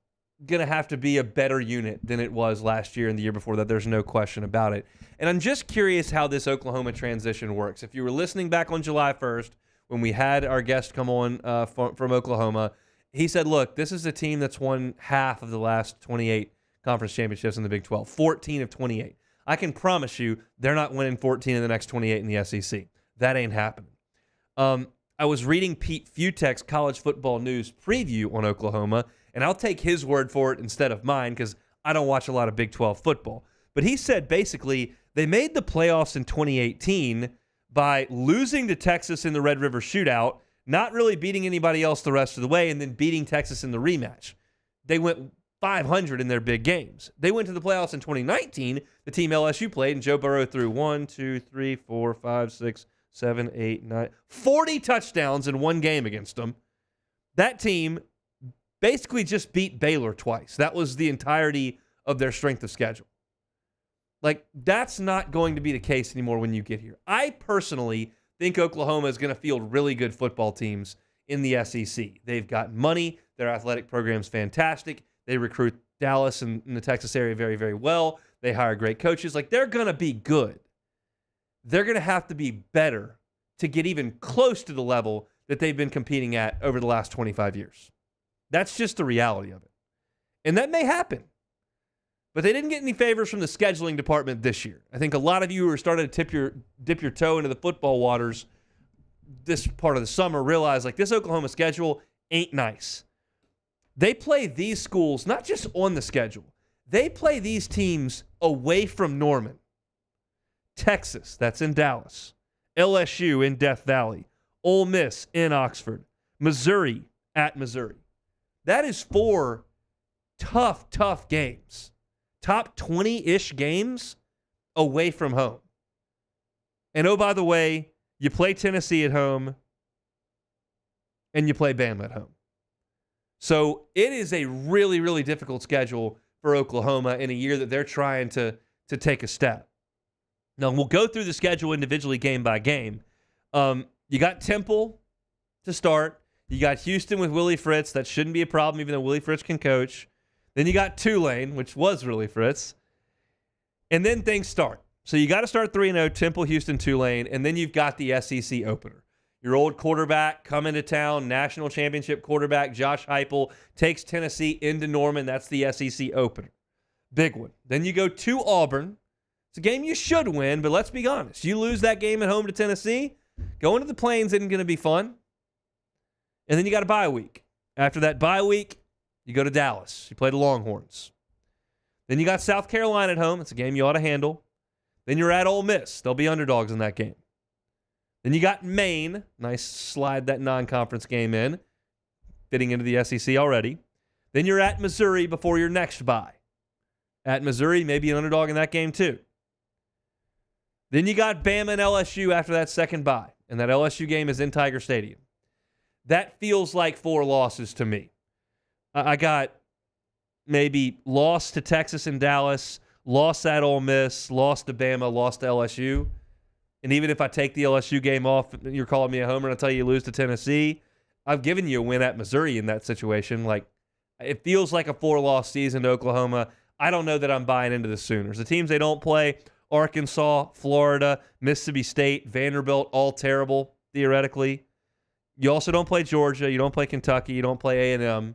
Speaker 2: going to have to be a better unit than it was last year and the year before that. There's no question about it. And I'm just curious how this Oklahoma transition works. If you were listening back on July 1st, when we had our guest come on from Oklahoma, he said, look, this is a team that's won half of the last 28 conference championships in the Big 12, 14 of 28. I can promise you they're not winning 14 of the next 28 in the SEC. That ain't happening. I was reading Pete Futek's college football news preview on Oklahoma, and I'll take his word for it instead of mine because I don't watch a lot of Big 12 football. But he said basically they made the playoffs in 2018 by losing to Texas in the Red River Shootout, not really beating anybody else the rest of the way, and then beating Texas in the rematch. They went 500 in their big games. They went to the playoffs in 2019, the team LSU played, and Joe Burrow threw 1, 2, 3, 4, 5, 6, 7, 8, 9, 40 touchdowns in one game against them. That team basically just beat Baylor twice. That was the entirety of their strength of schedule. Like, that's not going to be the case anymore when you get here. I personally think Oklahoma is going to field really good football teams in the SEC. They've got money. Their athletic program's fantastic. They recruit Dallas and the Texas area very, very well. They hire great coaches. Like, they're going to be good. They're going to have to be better to get even close to the level that they've been competing at over the last 25 years. That's just the reality of it. And that may happen. But they didn't get any favors from the scheduling department this year. I think a lot of you who are starting to dip your toe into the football waters this part of the summer realize, like, this Oklahoma schedule ain't nice. They play these schools not just on the schedule. They play these teams away from Norman. Texas, that's in Dallas. LSU in Death Valley. Ole Miss in Oxford. Missouri at Missouri. That is 4 tough, tough games. Top 20-ish games away from home. And oh, by the way, you play Tennessee at home and you play Bama at home. So it is a really, really difficult schedule for Oklahoma in a year that they're trying to take a step. Now, we'll go through the schedule individually game by game. You got Temple to start. You got Houston with Willie Fritz. That shouldn't be a problem, even though Willie Fritz can coach. Then you got Tulane, which was really Fritz. And then things start. So you got to start 3-0, Temple, Houston, Tulane, and then you've got the SEC opener. Your old quarterback coming to town, national championship quarterback Josh Heupel takes Tennessee into Norman. That's the SEC opener. Big one. Then you go to Auburn. It's a game you should win, but let's be honest. You lose that game at home to Tennessee, going to the Plains isn't going to be fun. And then you got a bye week. After that bye week, you go to Dallas. You play the Longhorns. Then you got South Carolina at home. It's a game you ought to handle. Then you're at Ole Miss. They'll be underdogs in that game. Then you got Maine. Nice slide that non-conference game in. Fitting into the SEC already. Then you're at Missouri before your next bye. At Missouri, maybe an underdog in that game too. Then you got Bama and LSU after that second bye. And that LSU game is in Tiger Stadium. That feels like 4 losses to me. I got maybe lost to Texas and Dallas, lost at Ole Miss, lost to Bama, lost to LSU. And even if I take the LSU game off, you're calling me a homer and I tell you lose to Tennessee. I've given you a win at Missouri in that situation. Like, it feels like a 4-loss season to Oklahoma. I don't know that I'm buying into the Sooners. The teams they don't play, Arkansas, Florida, Mississippi State, Vanderbilt, all terrible, theoretically. You also don't play Georgia. You don't play Kentucky. You don't play A&M.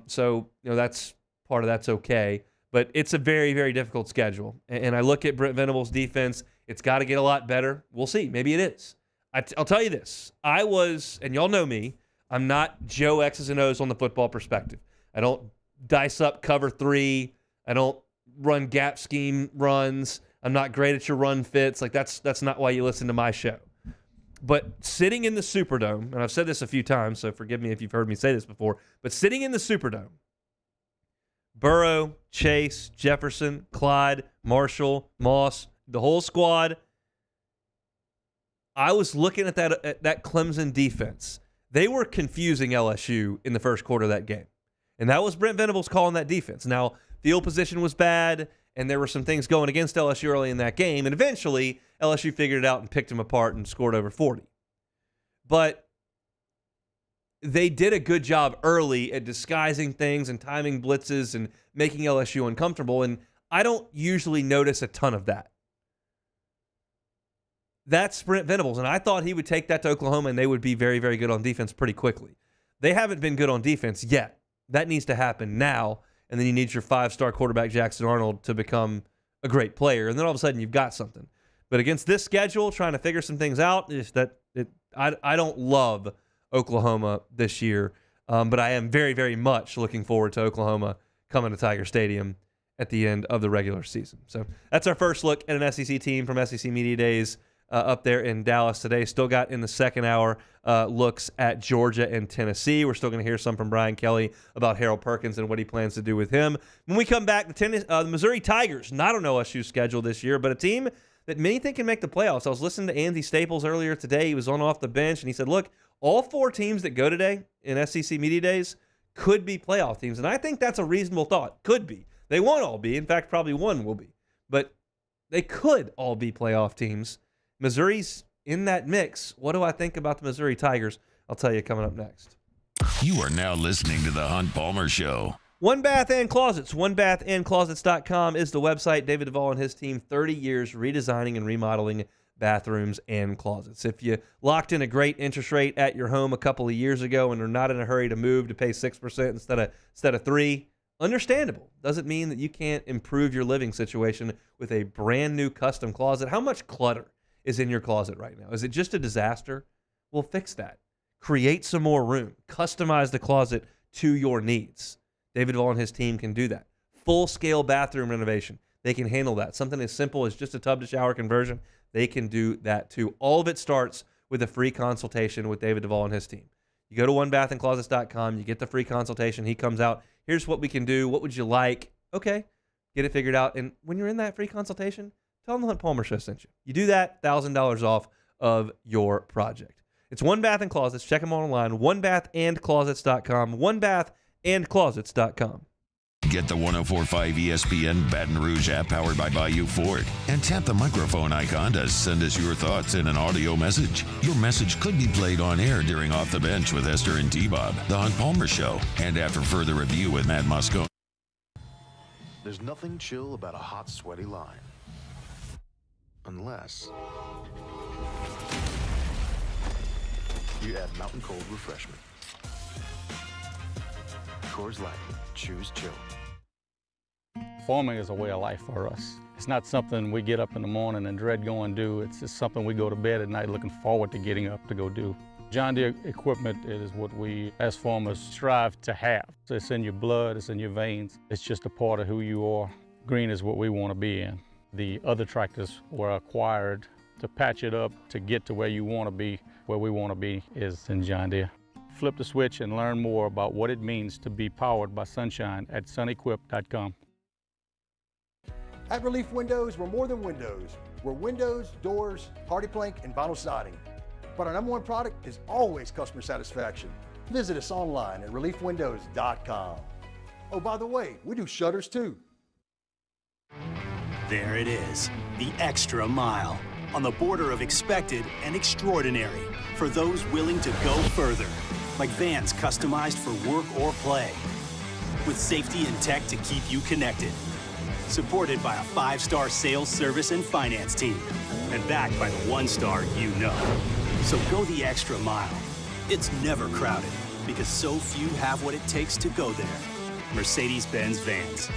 Speaker 2: So, that's part of that's okay. But it's a very, very difficult schedule. And I look at Brent Venables' defense. It's got to get a lot better. We'll see. Maybe it is. I'll tell you this. I was, and y'all know me, I'm not Joe X's and O's on the football perspective. I don't dice up cover 3. I don't run gap scheme runs. I'm not great at your run fits. Like, that's not why you listen to my show. But sitting in the Superdome, and I've said this a few times, so forgive me if you've heard me say this before, but sitting in the Superdome, Burrow, Chase, Jefferson, Clyde, Marshall, Moss, the whole squad, I was looking at that Clemson defense. They were confusing LSU in the first quarter of that game. And that was Brent Venables calling that defense. Now, field position was bad, and there were some things going against LSU early in that game, and eventually LSU figured it out and picked them apart and scored over 40. But they did a good job early at disguising things and timing blitzes and making LSU uncomfortable, and I don't usually notice a ton of that. That's Brent Venables, and I thought he would take that to Oklahoma and they would be very, very good on defense pretty quickly. They haven't been good on defense yet. That needs to happen now, and then you need your 5-star quarterback Jackson Arnold to become a great player, and then all of a sudden you've got something. But against this schedule, trying to figure some things out, I don't love Oklahoma this year, but I am very, very much looking forward to Oklahoma coming to Tiger Stadium at the end of the regular season. So that's our first look at an SEC team from SEC Media Days up there in Dallas today. Still got in the second hour looks at Georgia and Tennessee. We're still going to hear some from Brian Kelly about Harold Perkins and what he plans to do with him. When we come back, the Missouri Tigers, not on OSU's schedule this year, but a team that many think can make the playoffs. I was listening to Andy Staples earlier today. He was on off the bench, and he said, look, all 4 teams that go today in SEC Media Days could be playoff teams. And I think that's a reasonable thought. Could be. They won't all be. In fact, probably one will be. But they could all be playoff teams. Missouri's in that mix. What do I think about the Missouri Tigers? I'll tell you coming up next.
Speaker 1: You are now listening to The Hunt Palmer Show.
Speaker 2: One Bath and Closets. OneBathAndClosets.com is the website. David Duvall and his team, 30 years redesigning and remodeling bathrooms and closets. If you locked in a great interest rate at your home a couple of years ago and are not in a hurry to move to pay 6% instead of 3%, understandable. Doesn't mean that you can't improve your living situation with a brand new custom closet. How much clutter is in your closet right now? Is it just a disaster? Well, fix that. Create some more room. Customize the closet to your needs. David Duvall and his team can do that. Full-scale bathroom renovation. They can handle that. Something as simple as just a tub-to-shower conversion, they can do that too. All of it starts with a free consultation with David Duvall and his team. You go to OneBathAndClosets.com. You get the free consultation. He comes out. Here's what we can do. What would you like? Okay. Get it figured out. And when you're in that free consultation, tell them the Hunt Palmer Show sent you. You do that, $1,000 off of your project. It's One Bath and Closets. Check them online. OneBathAndClosets.com. OneBathAndClosets.com.
Speaker 1: Get the 104.5 ESPN Baton Rouge app powered by Bayou Ford and tap the microphone icon to send us your thoughts in an audio message. Your message could be played on air during Off the Bench with Esther and T-Bob, The Hunt Palmer Show, and after further review with Matt Moscone.
Speaker 17: There's nothing chill about a hot, sweaty line. Unless you add Mountain Cold Refreshment. Coors Light. Choose chill.
Speaker 18: Farming is a way of life for us. It's not something we get up in the morning and dread going do. It's just something we go to bed at night looking forward to getting up to go do. John Deere equipment is what we as farmers strive to have. It's in your blood, it's in your veins. It's just a part of who you are. Green is what we want to be in. The other tractors were acquired to patch it up to get to where you want to be. Where we want to be is in John Deere. Flip the switch and learn more about what it means to be powered by sunshine at sunequip.com.
Speaker 15: At Relief Windows, we're more than windows. We're windows, doors, hardy plank, and vinyl siding. But our number one product is always customer satisfaction. Visit us online at reliefwindows.com. Oh, by the way, we do shutters too.
Speaker 6: There it is, the extra mile, on the border of expected and extraordinary, for those willing to go further, like vans customized for work or play, with safety and tech to keep you connected, supported by a 5-star sales, service, and finance team, and backed by the 1-star you know. So go the extra mile. It's never crowded, because so few have what it takes to go there. Mercedes-Benz Vans.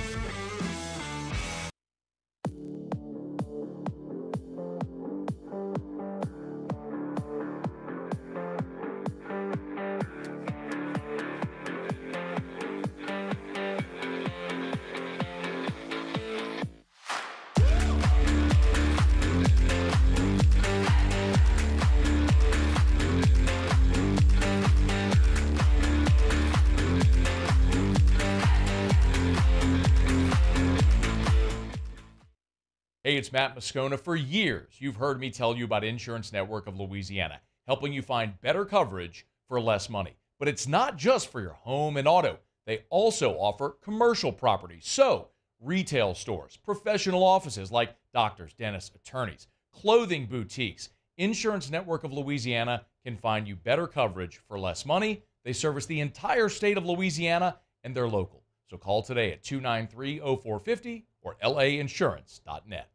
Speaker 7: Hey, it's Matt Moscona. For years, you've heard me tell you about Insurance Network of Louisiana, helping you find better coverage for less money. But it's not just for your home and auto. They also offer commercial property. So, retail stores, professional offices like doctors, dentists, attorneys, clothing boutiques. Insurance Network of Louisiana can find you better coverage for less money. They service the entire state of Louisiana, and they're local. So call today at 293-0450 or lainsurance.net.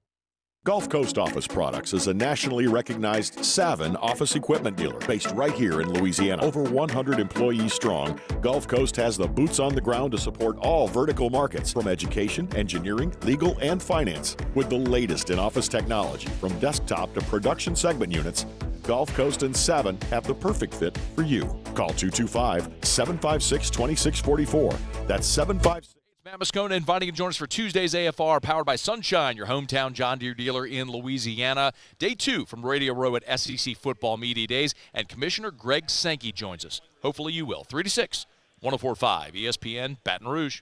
Speaker 4: Gulf Coast Office Products is a nationally recognized Savin office equipment dealer based right here in Louisiana. Over 100 employees strong, Gulf Coast has the boots on the ground to support all vertical markets, from education, engineering, legal, and finance. With the latest in office technology, from desktop to production segment units, Gulf Coast and Savin have the perfect fit for you. Call 225-756-2644. That's 756.
Speaker 7: Matt Moscona inviting you to join us for Tuesday's AFR, powered by Sunshine, your hometown John Deere dealer in Louisiana. Day 2 from Radio Row at SEC Football Media Days, and Commissioner Greg Sankey joins us. Hopefully you will. 3 to 6, 104.5 ESPN, Baton Rouge.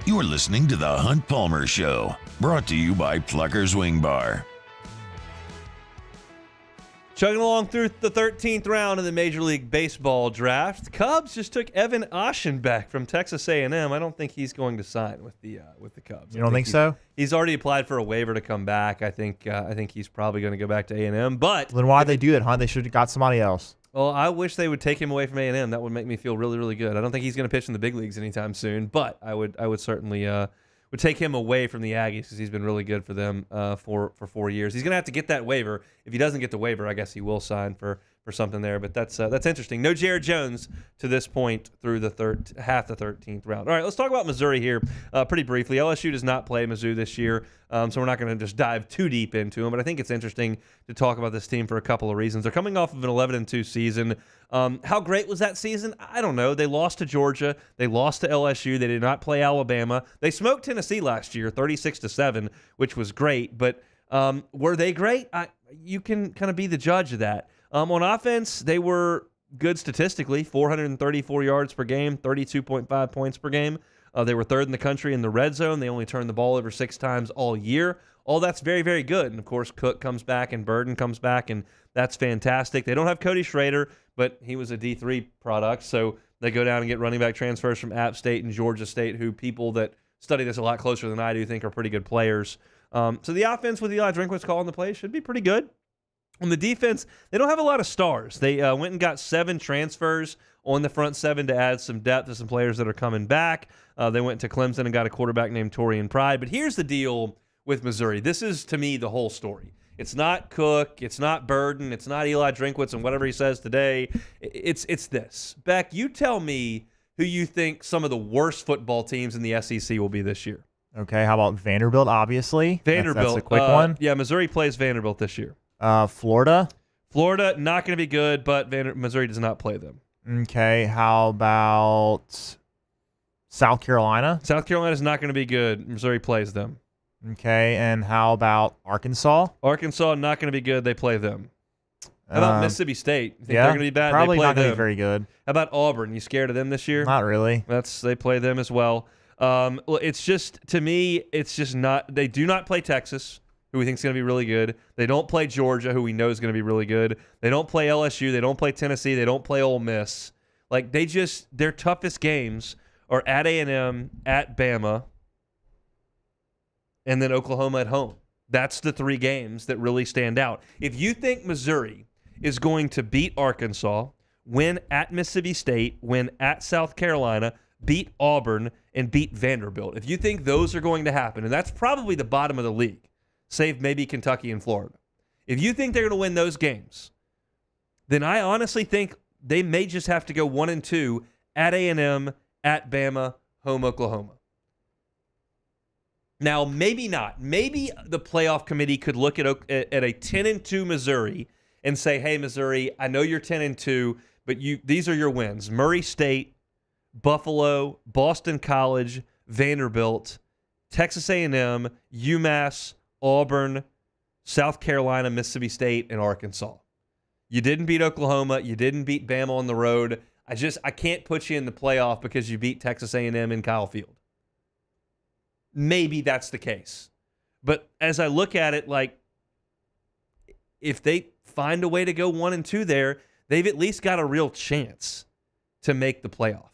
Speaker 1: You're listening to The Hunt Palmer Show, brought to you by Plucker's Wing Bar.
Speaker 2: Chugging along through the 13th round of the Major League Baseball draft, the Cubs just took Evan Oshin back from Texas A&M. I don't think he's going to sign with the Cubs.
Speaker 19: You don't think so?
Speaker 2: He's already applied for a waiver to come back. I think he's probably going to go back to A&M. But
Speaker 19: then why'd they do that, huh? They should have got somebody else.
Speaker 2: Well, I wish they would take him away from A&M. That would make me feel really, really good. I don't think he's going to pitch in the big leagues anytime soon, but I would certainly would take him away from the Aggies because he's been really good for them for 4 years. He's going to have to get that waiver. If he doesn't get the waiver, I guess he will sign for something there. But that's interesting. No Jared Jones to this point through the half the 13th round. All right, let's talk about Missouri here pretty briefly. LSU does not play Mizzou this year, so we're not going to just dive too deep into them. But I think it's interesting to talk about this team for a couple of reasons. They're coming off of an 11-2 season. How great was that season? I don't know. They lost to Georgia. They lost to LSU. They did not play Alabama. They smoked Tennessee last year, 36-7, which was great. But were they great? You can kind of be the judge of that. On offense, they were good statistically, 434 yards per game, 32.5 points per game. They were third in the country in the red zone. They only turned the ball over 6 times all year. All that's very, very good. And, of course, Cook comes back and Burden comes back, and that's fantastic. They don't have Cody Schrader, but he was a D3 product, so they go down and get running back transfers from App State and Georgia State, who people that study this a lot closer than I do think are pretty good players. So the offense with Eli Drinkwitz calling the play should be pretty good. On the defense, they don't have a lot of stars. They went and got 7 transfers on the front 7 to add some depth to some players that are coming back. They went to Clemson and got a quarterback named Torian Pride. But here's the deal with Missouri. This is, to me, the whole story. It's not Cook. It's not Burden. It's not Eli Drinkwitz and whatever he says today. It's this. Beck, you tell me who you think some of the worst football teams in the SEC will be this year.
Speaker 19: Okay, how about Vanderbilt, obviously?
Speaker 2: Vanderbilt.
Speaker 19: That's a quick one.
Speaker 2: Yeah, Missouri plays Vanderbilt this year.
Speaker 19: Florida?
Speaker 2: Florida, not going to be good, but Missouri does not play them.
Speaker 19: Okay, how about South Carolina?
Speaker 2: South Carolina is not going to be good. Missouri plays them.
Speaker 19: Okay, and how about Arkansas?
Speaker 2: Arkansas, not going to be good. They play them. How about Mississippi State? You think they're going to be bad?
Speaker 19: Probably
Speaker 2: they play
Speaker 19: not going to
Speaker 2: them.
Speaker 19: be very good.
Speaker 2: How about Auburn? You scared of them this year?
Speaker 19: Not really.
Speaker 2: They play them as well. It's just, to me, it's just not. They do not play Texas, who we think is going to be really good. They don't play Georgia, who we know is going to be really good. They don't play LSU. They don't play Tennessee. They don't play Ole Miss. Like, their toughest games are at A&M, at Bama, and then Oklahoma at home. That's the 3 games that really stand out. If you think Missouri is going to beat Arkansas, win at Mississippi State, win at South Carolina, beat Auburn, and beat Vanderbilt, if you think those are going to happen, and that's probably the bottom of the league, save maybe Kentucky and Florida. If you think they're going to win those games, then I honestly think they may just have to go 1-2 at A&M, at Bama, home Oklahoma. Now, maybe not. Maybe the playoff committee could look at a 10-2 Missouri and say, hey, Missouri, I know you're 10-2, but these are your wins. Murray State, Buffalo, Boston College, Vanderbilt, Texas A&M, UMass, Auburn, South Carolina, Mississippi State, and Arkansas. You didn't beat Oklahoma. You didn't beat Bama on the road. I can't put you in the playoff because you beat Texas A&M in Kyle Field. Maybe that's the case. But as I look at it, like, if they find a way to go 1-2 there, they've at least got a real chance to make the playoff.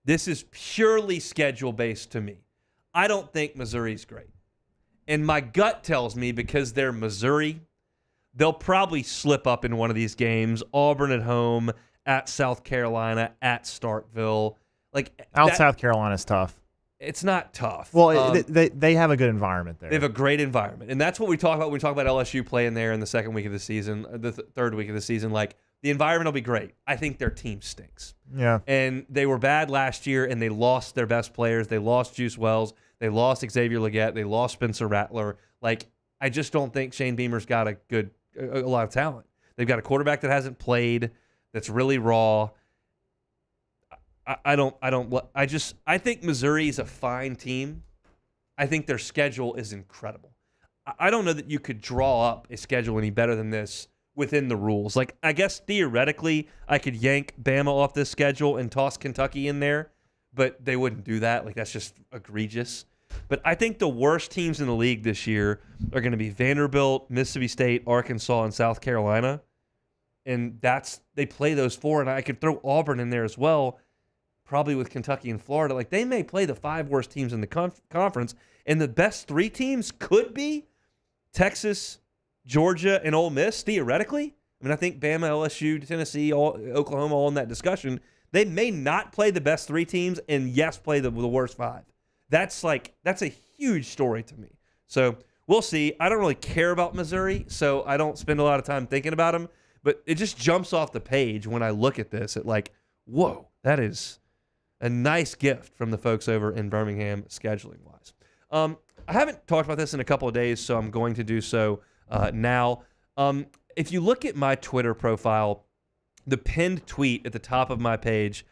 Speaker 2: This is purely schedule-based to me. I don't think Missouri's great. And my gut tells me, because they're Missouri, they'll probably slip up in one of these games. Auburn at home, at South Carolina, at Starkville.
Speaker 19: South Carolina's tough.
Speaker 2: It's not tough.
Speaker 19: Well, they have a good environment there.
Speaker 2: They have a great environment. And that's what we talk about when we talk about LSU playing there in the second week of the season, the third week of the season. Like, the environment will be great. I think their team stinks.
Speaker 19: Yeah.
Speaker 2: And they were bad last year, and they lost their best players. They lost Juice Wells. They lost Xavier Legette. They lost Spencer Rattler. Like, I just don't think Shane Beamer's got a lot of talent. They've got a quarterback that hasn't played, that's really raw. I think Missouri is a fine team. I think their schedule is incredible. I don't know that you could draw up a schedule any better than this within the rules. Like, I guess theoretically I could yank Bama off this schedule and toss Kentucky in there, but they wouldn't do that. Like, that's just egregious. But I think the worst teams in the league this year are going to be Vanderbilt, Mississippi State, Arkansas, and South Carolina. And they play those 4, and I could throw Auburn in there as well, probably with Kentucky and Florida. Like, they may play the 5 worst teams in the conference, and the best 3 teams could be Texas, Georgia, and Ole Miss, theoretically. I mean, I think Bama, LSU, Tennessee, Oklahoma, all in that discussion. They may not play the best 3 teams and, yes, play the worst 5. That's a huge story to me. So we'll see. I don't really care about Missouri, so I don't spend a lot of time thinking about them. But it just jumps off the page when I look at this at like, whoa, that is a nice gift from the folks over in Birmingham scheduling-wise. I haven't talked about this in a couple of days, so I'm going to do so now. If you look at my Twitter profile, the pinned tweet at the top of my page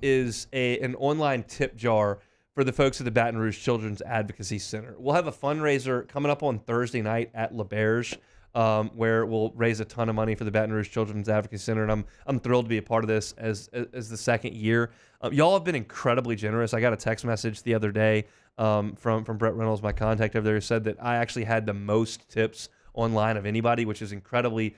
Speaker 2: is an online tip jar for the folks at the Baton Rouge Children's Advocacy Center. We'll have a fundraiser coming up on Thursday night at LaBerge, where we'll raise a ton of money for the Baton Rouge Children's Advocacy Center, and I'm thrilled to be a part of this as the second year. Y'all have been incredibly generous. I got a text message the other day from Brett Reynolds, my contact over there, who said that I actually had the most tips online of anybody, which is incredibly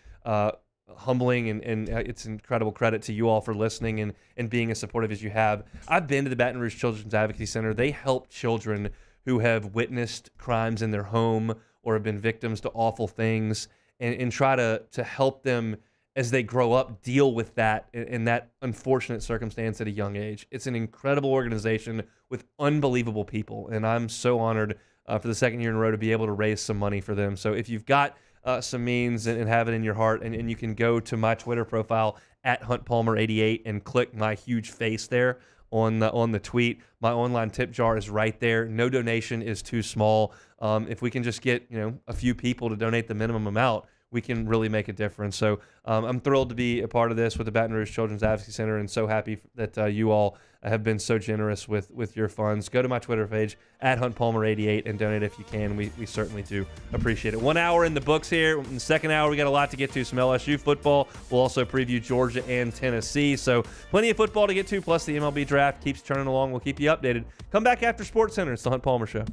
Speaker 2: humbling, and it's incredible credit to you all for listening and being as supportive as you have. I've been to the Baton Rouge Children's Advocacy Center. They help children who have witnessed crimes in their home or have been victims to awful things, and try to help them as they grow up deal with that in that unfortunate circumstance at a young age. It's an incredible organization with unbelievable people, and I'm so honored for the second year in a row to be able to raise some money for them. So if you've got some means and have it in your heart, and you can go to my Twitter profile at HuntPalmer88 and click my huge face there on the tweet. My online tip jar is right there. No donation is too small. If we can just get a few people to donate the minimum amount, we can really make a difference. So I'm thrilled to be a part of this with the Baton Rouge Children's Advocacy Center, and so happy that you all have been so generous with your funds. Go to my Twitter page at HuntPalmer88 and donate if you can. We certainly do appreciate it. 1 hour in the books here. In the second hour, we got a lot to get to. Some LSU football. We'll also preview Georgia and Tennessee. So plenty of football to get to, plus the MLB draft keeps churning along. We'll keep you updated. Come back after SportsCenter. It's the Hunt Palmer Show.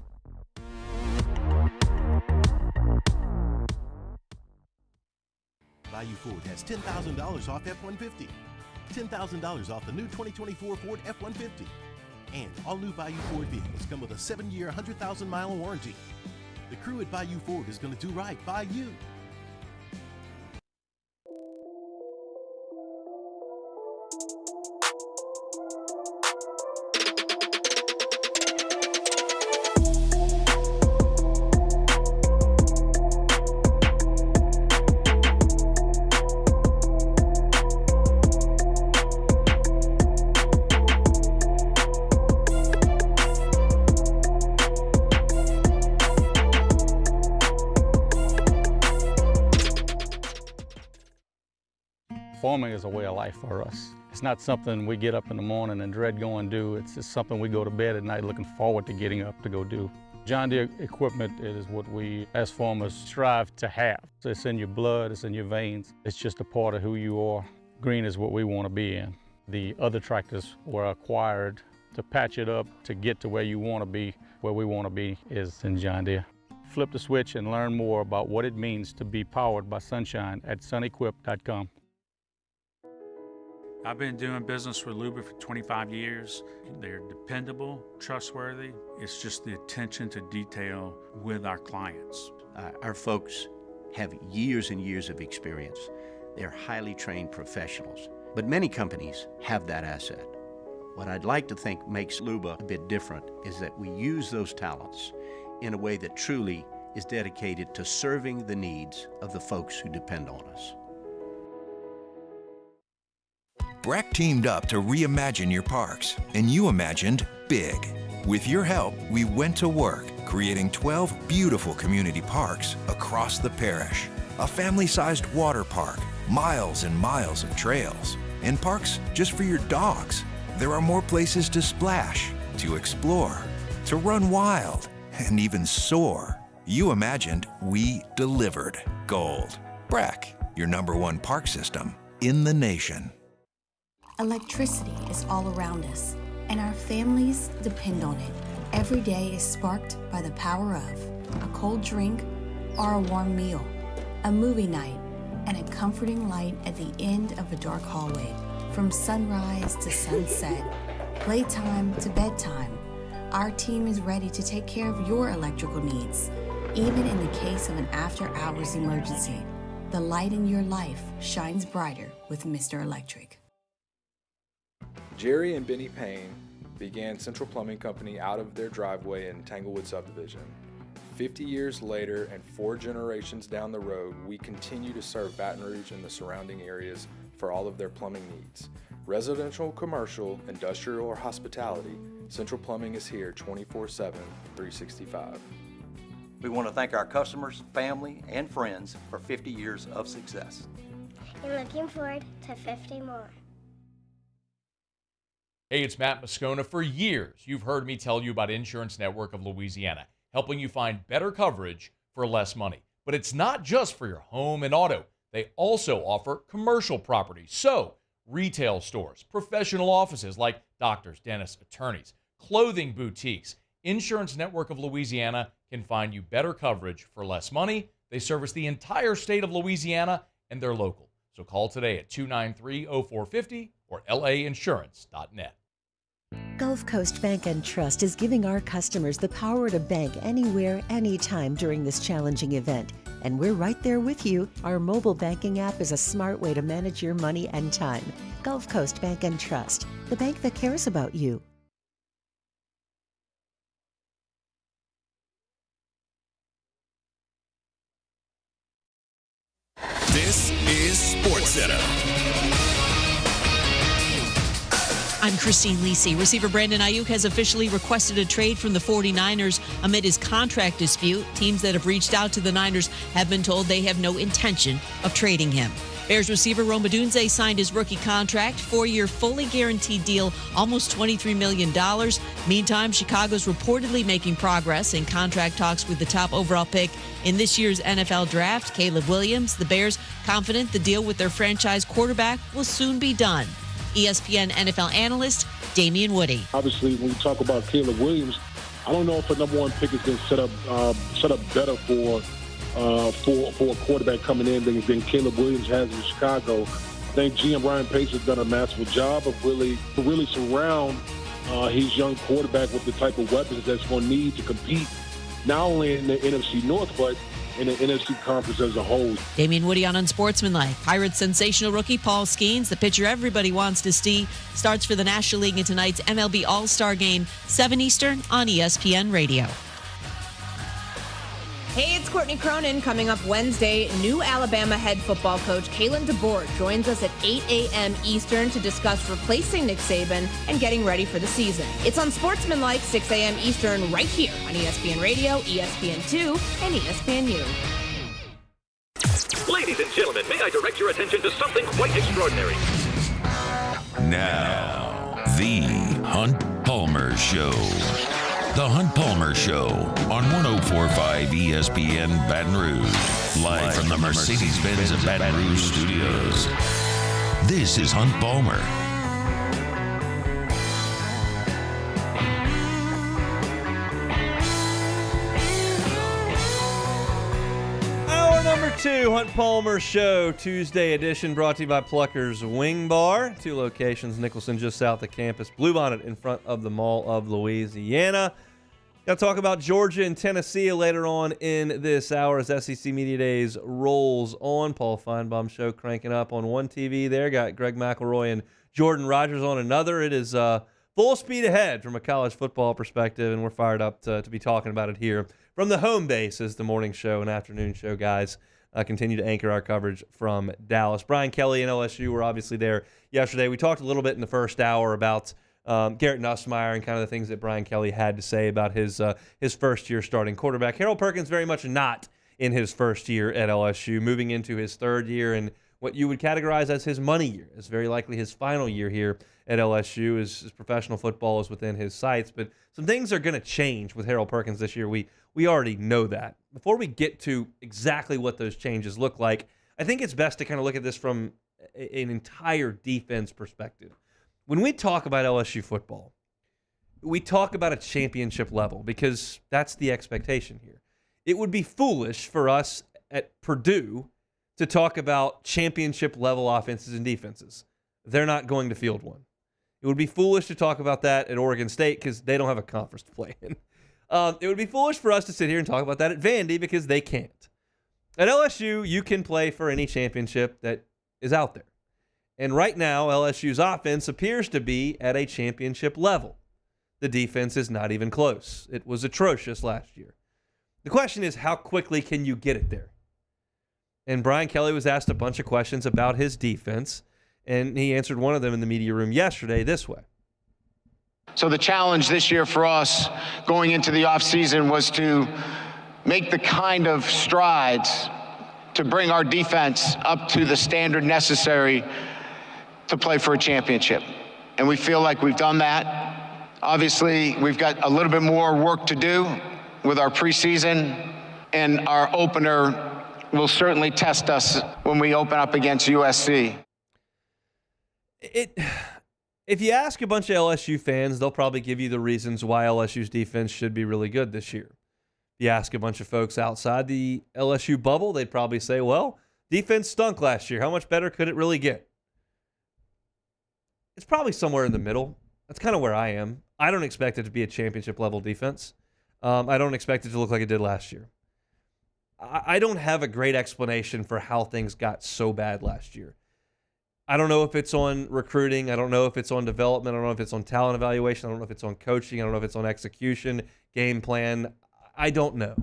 Speaker 3: Bayou Ford has $10,000 off F-150. $10,000 off the new 2024 Ford F-150. And all new Bayou Ford vehicles come with a 7-year, 100,000-mile warranty. The crew at Bayou Ford is going to do right by you.
Speaker 18: Farming is a way of life for us. It's not something we get up in the morning and dread going do. It's just something we go to bed at night looking forward to getting up to go do. John Deere equipment is what we as farmers strive to have. It's in your blood, it's in your veins. It's just a part of who you are. Green is what we want to be in. The other tractors were acquired to patch it up to get to where you want to be. Where we want to be is in John Deere. Flip the switch and learn more about what it means to be powered by sunshine at sunequip.com.
Speaker 8: I've been doing business with Luba for 25 years. They're dependable, trustworthy. It's just the attention to detail with our clients.
Speaker 9: Our folks have years and years of experience. They're highly trained professionals, but many companies have that asset. What I'd like to think makes Luba a bit different is that we use those talents in a way that truly is dedicated to serving the needs of the folks who depend on us.
Speaker 10: Breck teamed up to reimagine your parks, and you imagined big. With your help, we went to work, creating 12 beautiful community parks across the parish. A family-sized water park, miles and miles of trails, and parks just for your dogs. There are more places to splash, to explore, to run wild, and even soar. You imagined, we delivered. Gold. Breck, your #1 park system in the nation.
Speaker 11: Electricity is all around us, and our families depend on it. Every day is sparked by the power of a cold drink or a warm meal, a movie night, and a comforting light at the end of a dark hallway. From sunrise to sunset, playtime to bedtime, our team is ready to take care of your electrical needs. Even in the case of an after-hours emergency, the light in your life shines brighter with Mr. Electric.
Speaker 20: Jerry and Benny Payne began Central Plumbing Company out of their driveway in Tanglewood Subdivision. 50 years later and 4 generations down the road, we continue to serve Baton Rouge and the surrounding areas for all of their plumbing needs. Residential, commercial, industrial, or hospitality, Central Plumbing is here 24/7, 365.
Speaker 21: We want to thank our customers, family, and friends for 50 years of success.
Speaker 22: And looking forward to 50 more.
Speaker 7: Hey, it's Matt Moscona. For years, you've heard me tell you about Insurance Network of Louisiana, helping you find better coverage for less money. But it's not just for your home and auto. They also offer commercial property. So, retail stores, professional offices like doctors, dentists, attorneys, clothing boutiques. Insurance Network of Louisiana can find you better coverage for less money. They service the entire state of Louisiana, and they're local. So call today at 293-0450 or lainsurance.net.
Speaker 5: Gulf Coast Bank and Trust is giving our customers the power to bank anywhere, anytime during this challenging event. And we're right there with you. Our mobile banking app is a smart way to manage your money and time. Gulf Coast Bank and Trust, the bank that cares about you.
Speaker 1: This is SportsCenter.
Speaker 12: I'm Christine Lisi. Receiver Brandon Ayuk has officially requested a trade from the 49ers amid his contract dispute. Teams that have reached out to the Niners have been told they have no intention of trading him. Bears receiver Rome Odunze signed his rookie contract, 4-year fully guaranteed deal, almost $23 million. Meantime, Chicago's reportedly making progress in contract talks with the top overall pick in this year's NFL draft, Caleb Williams. The Bears confident the deal with their franchise quarterback will soon be done. ESPN NFL analyst Damian Woody.
Speaker 23: Obviously, when we talk about Caleb Williams, I don't know if a number one pick has been set up better for a quarterback coming in than Caleb Williams has in Chicago. I think GM Ryan Pace has done a masterful job of really surround his young quarterback with the type of weapons that's going to need to compete not only in the NFC North but in the NFC Conference as a whole.
Speaker 12: Damian Woody on Unsportsmanlike. Pirates sensational rookie Paul Skeens, the pitcher everybody wants to see, starts for the National League in tonight's MLB All-Star Game, 7 Eastern on ESPN Radio.
Speaker 24: Hey, it's Courtney Cronin. Coming up Wednesday, new Alabama head football coach Kalen DeBoer joins us at 8 a.m. Eastern to discuss replacing Nick Saban and getting ready for the season. It's on Sportsmanlike, 6 a.m. Eastern, right here on ESPN Radio, ESPN2, and ESPNU.
Speaker 25: Ladies and gentlemen, may I direct your attention to something quite extraordinary?
Speaker 1: Now, the Hunt Palmer Show. The Hunt Palmer Show on 104.5 ESPN Baton Rouge. Live from the Mercedes-Benz of Baton Rouge studios. This is Hunt Palmer.
Speaker 2: Hour number 2, Hunt Palmer Show, Tuesday edition, brought to you by Plucker's Wing Bar. 2 locations, Nicholson just south of campus, Bluebonnet in front of the Mall of Louisiana. Got to talk about Georgia and Tennessee later on in this hour as SEC Media Days rolls on. Paul Feinbaum Show cranking up on one TV there. Got Greg McElroy and Jordan Rogers on another. It is full speed ahead from a college football perspective, and we're fired up to be talking about it here from the home base as the morning show and afternoon show guys continue to anchor our coverage from Dallas. Brian Kelly and LSU were obviously there yesterday. We talked a little bit in the first hour about Garrett Nussmeier and kind of the things that Brian Kelly had to say about his first year starting quarterback. Harold Perkins very much not in his first year at LSU, moving into his third year and what you would categorize as his money year. It's very likely his final year here at LSU. His professional football is within his sights, but some things are going to change with Harold Perkins this year. We already know that. Before we get to exactly what those changes look like, I think it's best to kind of look at this from an entire defense perspective. When we talk about LSU football, we talk about a championship level because that's the expectation here. It would be foolish for us at Purdue to talk about championship level offenses and defenses. They're not going to field one. It would be foolish to talk about that at Oregon State because they don't have a conference to play in. It would be foolish for us to sit here and talk about that at Vandy because they can't. At LSU, you can play for any championship that is out there. And right now, LSU's offense appears to be at a championship level. The defense is not even close. It was atrocious last year. The question is, how quickly can you get it there? And Brian Kelly was asked a bunch of questions about his defense, and he answered one of them in the media room yesterday this way.
Speaker 26: So the challenge this year for us going into the offseason was to make the kind of strides to bring our defense up to the standard necessary to play for a championship. And we feel like we've done that. Obviously, we've got a little bit more work to do with our preseason, and our opener will certainly test us when we open up against USC.
Speaker 2: If you ask a bunch of LSU fans, they'll probably give you the reasons why LSU's defense should be really good this year. If you ask a bunch of folks outside the LSU bubble, they'd probably say, well, defense stunk last year. How much better could it really get? It's probably somewhere in the middle. That's kind of where I am. I don't expect it to be a championship-level defense. I don't expect it to look like it did last year. I don't have a great explanation for how things got so bad last year. I don't know if it's on recruiting. I don't know if it's on development. I don't know if it's on talent evaluation. I don't know if it's on coaching. I don't know if it's on execution, game plan. I don't know.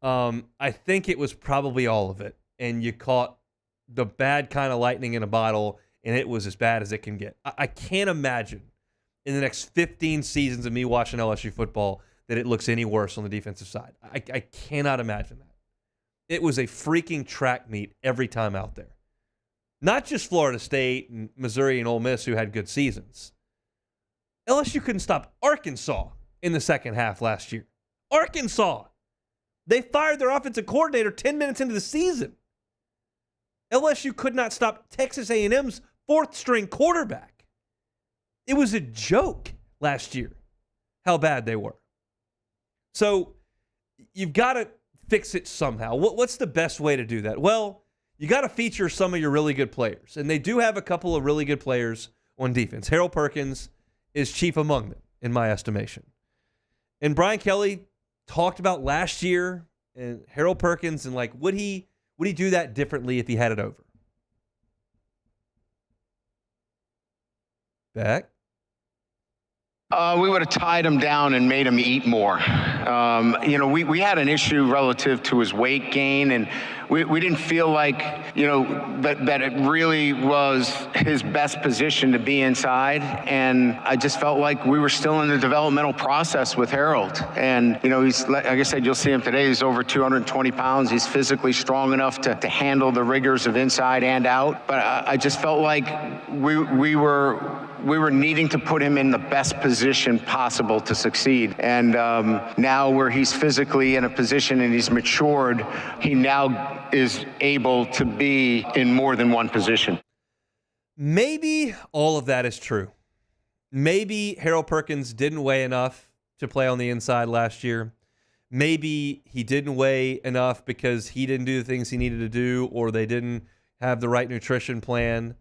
Speaker 2: I think it was probably all of it. And you caught the bad kind of lightning in a bottle, and it was as bad as it can get. I can't imagine in the next 15 seasons of me watching LSU football that it looks any worse on the defensive side. I cannot imagine that. It was a freaking track meet every time out there. Not just Florida State and Missouri and Ole Miss who had good seasons. LSU couldn't stop Arkansas in the second half last year. Arkansas. They fired their offensive coordinator 10 minutes into the season. LSU could not stop Texas A&M's fourth-string quarterback. It was a joke last year how bad they were. So you've got to fix it somehow. What's the best way to do that? Well, you got to feature some of your really good players. And they do have a couple of really good players on defense. Harold Perkins is chief among them, in my estimation. And Brian Kelly talked about last year and Harold Perkins and, like, would he do that differently if he had it over? Beck?
Speaker 26: We would have tied him down and made him eat more. We had an issue relative to his weight gain, and we didn't feel like, that it really was his best position to be inside. And I just felt like we were still in the developmental process with Harold. And, he's, like I said, you'll see him today. He's over 220 pounds. He's physically strong enough to handle the rigors of inside and out. But I just felt like we were needing to put him in the best position possible to succeed. And now where he's physically in a position and he's matured, he now is able to be in more than one position.
Speaker 2: Maybe all of that is true. Maybe Harold Perkins didn't weigh enough to play on the inside last year. Maybe he didn't weigh enough because he didn't do the things he needed to do, or they didn't have the right nutrition plan.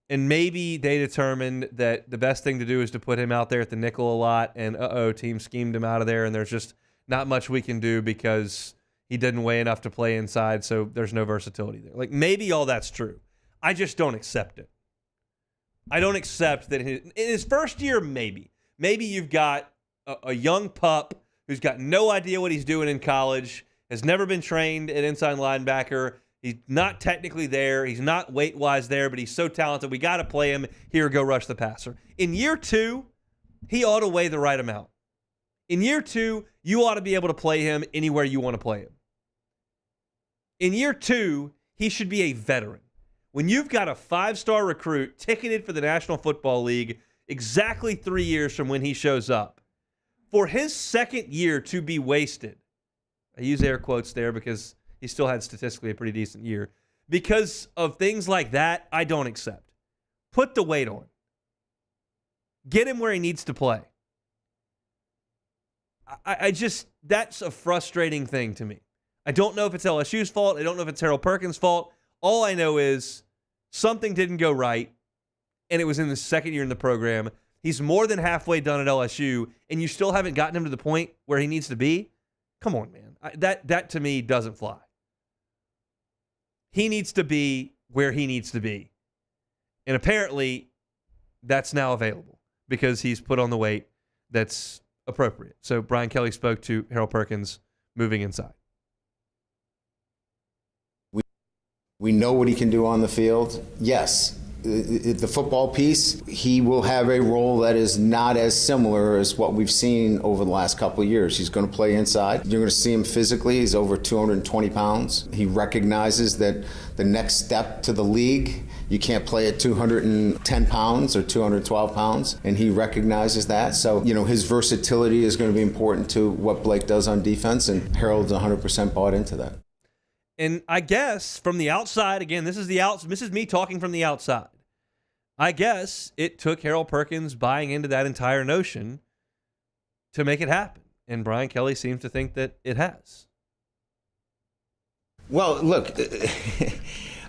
Speaker 2: And maybe they determined that the best thing to do is to put him out there at the nickel a lot, and team schemed him out of there, and there's just not much we can do because he didn't weigh enough to play inside, so there's no versatility there. Like, maybe all that's true. I just don't accept it. I don't accept that in his first year, maybe. Maybe you've got a young pup who's got no idea what he's doing in college, has never been trained at inside linebacker. He's not technically there. He's not weight-wise there, but he's so talented. We got to play him. Here, go rush the passer. In year 2, he ought to weigh the right amount. In year 2, you ought to be able to play him anywhere you want to play him. In year 2, he should be a veteran. When you've got a 5-star recruit ticketed for the National Football League exactly 3 years from when he shows up, for his second year to be wasted, I use air quotes there because he still had statistically a pretty decent year, because of things like that, I don't accept. Put the weight on. Get him where he needs to play. I just, that's a frustrating thing to me. I don't know if it's LSU's fault. I don't know if it's Harold Perkins' fault. All I know is something didn't go right, and it was in the second year in the program. He's more than halfway done at LSU, and you still haven't gotten him to the point where he needs to be? Come on, man. That to me doesn't fly. He needs to be where he needs to be. And apparently, that's now available because he's put on the weight that's appropriate. So Brian Kelly spoke to Harold Perkins moving inside.
Speaker 6: We know what he can do on the field. Yes, the football piece, he will have a role that is not as similar as what we've seen over the last couple of years. He's going to play inside. You're going to see him physically. He's over 220 pounds. He recognizes that the next step to the league, you can't play at 210 pounds or 212 pounds, and he recognizes that. So, his versatility is going to be important to what Blake does on defense, and Harold's 100% bought into that.
Speaker 2: And I guess from the outside, again, this is me talking from the outside. I guess it took Harold Perkins buying into that entire notion to make it happen. And Brian Kelly seems to think that it has.
Speaker 6: Well, look,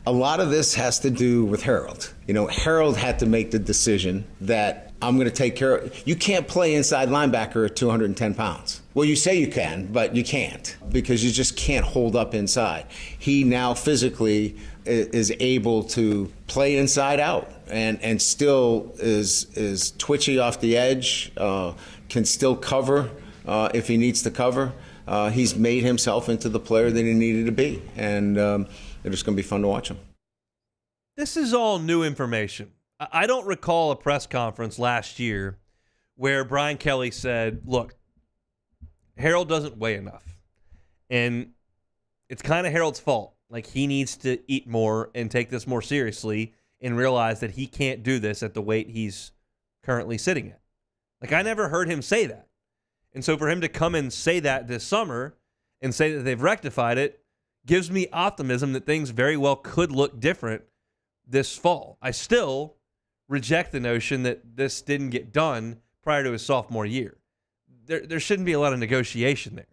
Speaker 6: A lot of this has to do with Harold. You know, Harold had to make the decision that I'm going to take care of. You can't play inside linebacker at 210 pounds. Well, you say you can, but you can't because you just can't hold up inside. He now physically is able to play inside out and still is twitchy off the edge, can still cover if he needs to cover. He's made himself into the player that he needed to be, and it's just going to be fun to watch him.
Speaker 2: This is all new information. I don't recall a press conference last year where Brian Kelly said, look, Harold doesn't weigh enough. And it's kind of Harold's fault. Like, he needs to eat more and take this more seriously and realize that he can't do this at the weight he's currently sitting at. Like, I never heard him say that. And so for him to come and say that this summer and say that they've rectified it gives me optimism that things very well could look different this fall. I still reject the notion that this didn't get done prior to his sophomore year. There shouldn't be a lot of negotiation there.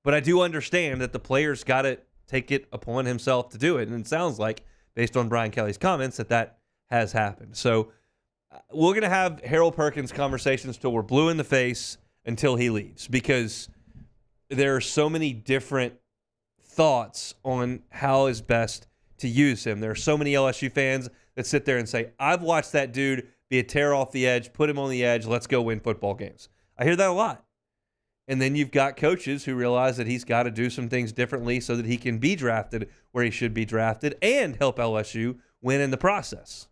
Speaker 2: But I do understand that the player's got to take it upon himself to do it. And it sounds like, based on Brian Kelly's comments, that has happened. So we're going to have Harold Perkins conversations till we're blue in the face until he leaves, because there are so many different thoughts on how is best to use him. There are so many LSU fans that sit there and say, I've watched that dude be a tear off the edge, put him on the edge, let's go win football games. I hear that a lot. And then you've got coaches who realize that he's got to do some things differently so that he can be drafted where he should be drafted and help LSU win in the process.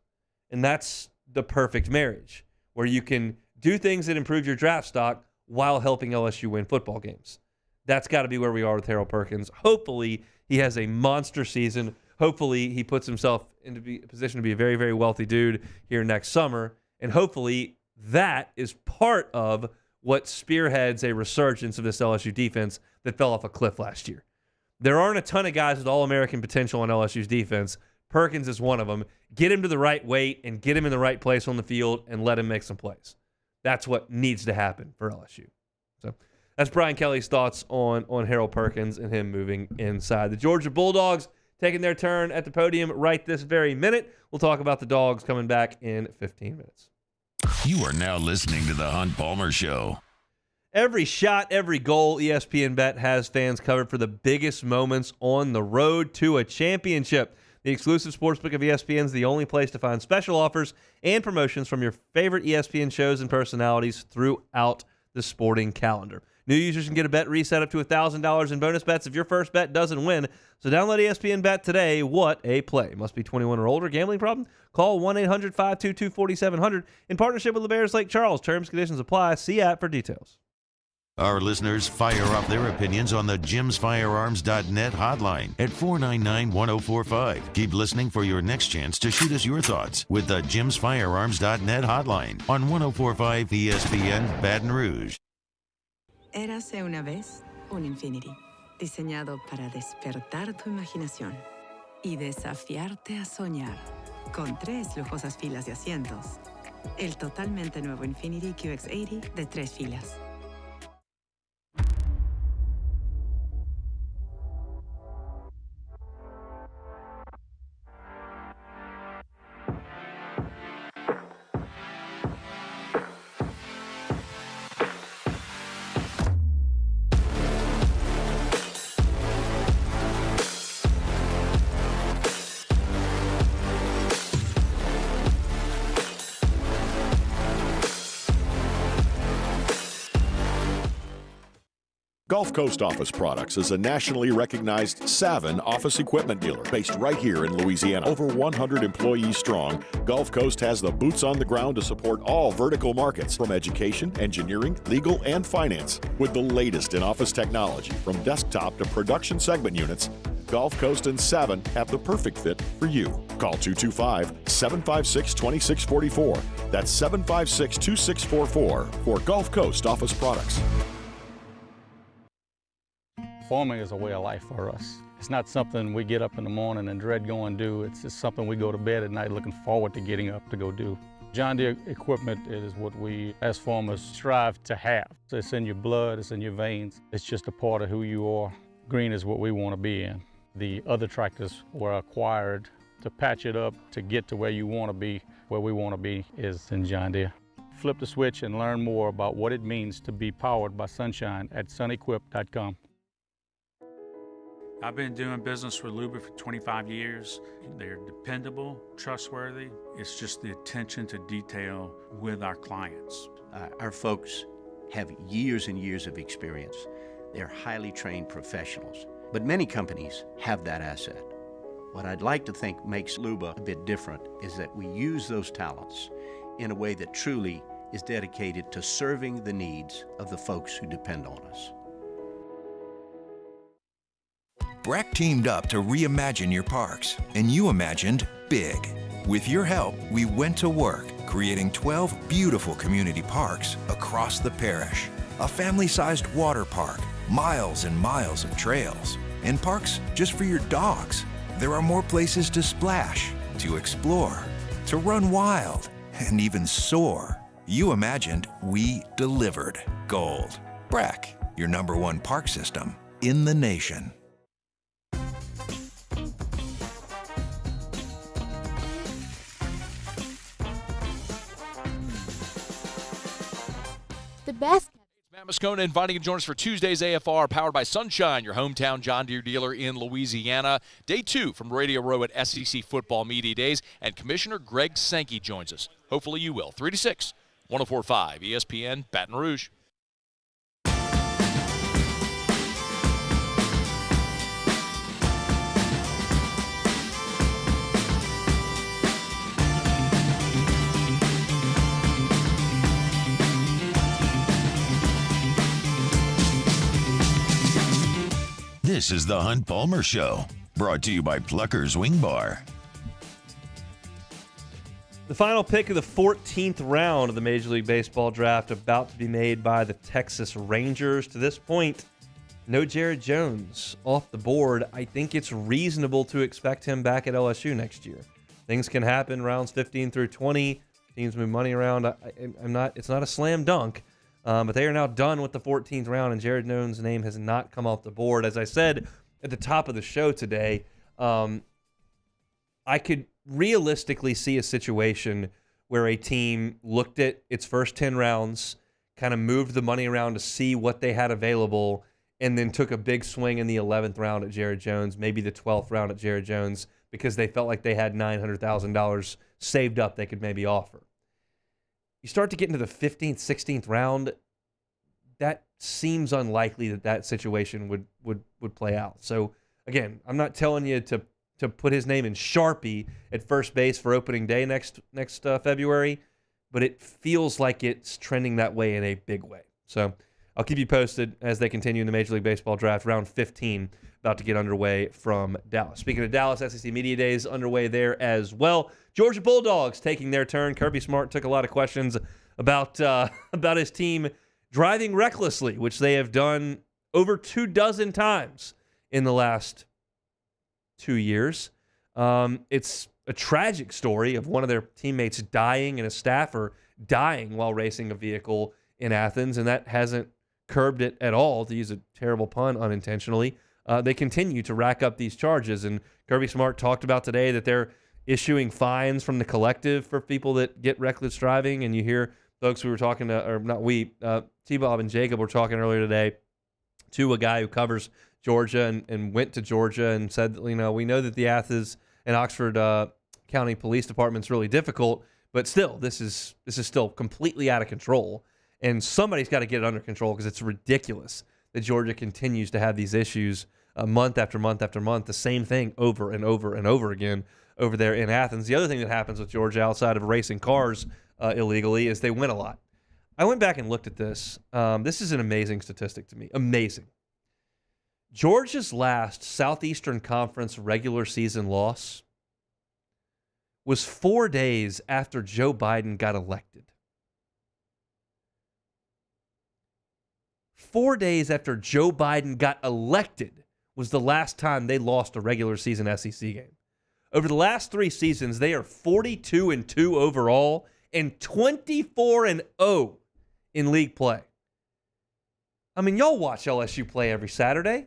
Speaker 2: And that's the perfect marriage, where you can do things that improve your draft stock while helping LSU win football games. That's got to be where we are with Harold Perkins. Hopefully he has a monster season. Hopefully he puts himself into a position to be a very, very wealthy dude here next summer. And hopefully that is part of what spearheads a resurgence of this LSU defense that fell off a cliff last year. There aren't a ton of guys with all-American potential on LSU's defense. Perkins is one of them. Get him to the right weight and get him in the right place on the field and let him make some plays. That's what needs to happen for LSU. So that's Brian Kelly's thoughts on Harold Perkins and him moving inside. The Georgia Bulldogs taking their turn at the podium right this very minute. We'll talk about the Dogs coming back in 15 minutes.
Speaker 1: You are now listening to The Hunt Palmer Show.
Speaker 2: Every shot, every goal, ESPN Bet has fans covered for the biggest moments on the road to a championship. The exclusive sportsbook of ESPN is the only place to find special offers and promotions from your favorite ESPN shows and personalities throughout the sporting calendar. New users can get a bet reset up to $1,000 in bonus bets if your first bet doesn't win. So download ESPN Bet today. What a play. Must be 21 or older. Gambling problem? Call 1-800-522-4700 in partnership with the Bears Lake Charles. Terms and conditions apply. See app for details.
Speaker 1: Our listeners fire up their opinions on the jimsfirearms.net hotline at 499-1045. Keep listening for your next chance to shoot us your thoughts with the jimsfirearms.net hotline on 1045 ESPN Baton Rouge.
Speaker 4: Érase una vez un Infinity, diseñado para despertar tu imaginación y desafiarte a soñar, con 3 lujosas filas de asientos. El totalmente nuevo Infinity QX80 de 3 filas.
Speaker 13: Gulf Coast Office Products is a nationally recognized Savin office equipment dealer based right here in Louisiana. Over 100 employees strong, Gulf Coast has the boots on the ground to support all vertical markets, from education, engineering, legal, and finance. With the latest in office technology, from desktop to production segment units, Gulf Coast and Savin have the perfect fit for you. Call 225-756-2644. That's 756-2644 for Gulf Coast Office Products.
Speaker 18: Farming is a way of life for us. It's not something we get up in the morning and dread going do. It's just something we go to bed at night looking forward to getting up to go do. John Deere equipment is what we as farmers strive to have. So it's in your blood, it's in your veins. It's just a part of who you are. Green is what we want to be in. The other tractors were acquired to patch it up to get to where you want to be, where we want to be is in John Deere. Flip the switch and learn more about what it means to be powered by sunshine at sunequip.com.
Speaker 8: I've been doing business with Luba for 25 years. They're dependable, trustworthy. It's just the attention to detail with our clients.
Speaker 9: Our folks have years and years of experience. They're highly trained professionals, but many companies have that asset. What I'd like to think makes Luba a bit different is that we use those talents in a way that truly is dedicated to serving the needs of the folks who depend on us.
Speaker 10: Breck teamed up to reimagine your parks, and you imagined big. With your help, we went to work creating 12 beautiful community parks across the parish. A family-sized water park, miles and miles of trails, and parks just for your dogs. There are more places to splash, to explore, to run wild, and even soar. You imagined, we delivered gold. Breck, your #1 park system in the nation.
Speaker 3: The best.
Speaker 7: Matt Moscona inviting you to join us for Tuesday's AFR, powered by Sunshine, your hometown John Deere dealer in Louisiana. Day 2 from Radio Row at SEC Football Media Days, and Commissioner Greg Sankey joins us. Hopefully you will. 3 to 6, 104.5 ESPN, Baton Rouge.
Speaker 1: This is the Hunt Palmer Show, brought to you by Plucker's Wing Bar.
Speaker 2: The final pick of the 14th round of the Major League Baseball draft about to be made by the Texas Rangers. To this point, no Jared Jones off the board. I think it's reasonable to expect him back at LSU next year. Things can happen rounds 15 through 20. Teams move money around. It's not a slam dunk. But they are now done with the 14th round, and Jared Jones' name has not come off the board. As I said at the top of the show today, I could realistically see a situation where a team looked at its first 10 rounds, kind of moved the money around to see what they had available, and then took a big swing in the 11th round at Jared Jones, maybe the 12th round at Jared Jones, because they felt like they had $900,000 saved up they could maybe offer. You start to get into the 15th, 16th round, that seems unlikely that situation would play out. So, again, I'm not telling you to put his name in Sharpie at first base for opening day next February, but it feels like it's trending that way in a big way. So I'll keep you posted as they continue in the Major League Baseball draft. Round 15 about to get underway from Dallas. Speaking of Dallas, SEC Media Days underway there as well. Georgia Bulldogs taking their turn. Kirby Smart took a lot of questions about his team driving recklessly, which they have done over 24 times in the last 2 years. It's a tragic story of one of their teammates dying and a staffer dying while racing a vehicle in Athens, and that hasn't curbed it at all, to use a terrible pun unintentionally. They continue to rack up these charges, and Kirby Smart talked about today that they're issuing fines from the collective for people that get reckless driving, and you hear folks we were talking to, or not we, T-Bob and Jacob were talking earlier today to a guy who covers Georgia and went to Georgia and said, we know that the Athens and Oxford County Police Department's really difficult, but still, this is still completely out of control, and somebody's got to get it under control because it's ridiculous that Georgia continues to have these issues month after month after month, the same thing over and over and over again over there in Athens. The other thing that happens with Georgia outside of racing cars illegally is they win a lot. I went back and looked at this. This is an amazing statistic to me. Amazing. Georgia's last Southeastern Conference regular season loss was 4 days after Joe Biden got elected. 4 days after Joe Biden got elected was the last time they lost a regular season SEC game. Over the last 3 seasons, they are 42-2 overall and 24-0 in league play. I mean, y'all watch LSU play every Saturday.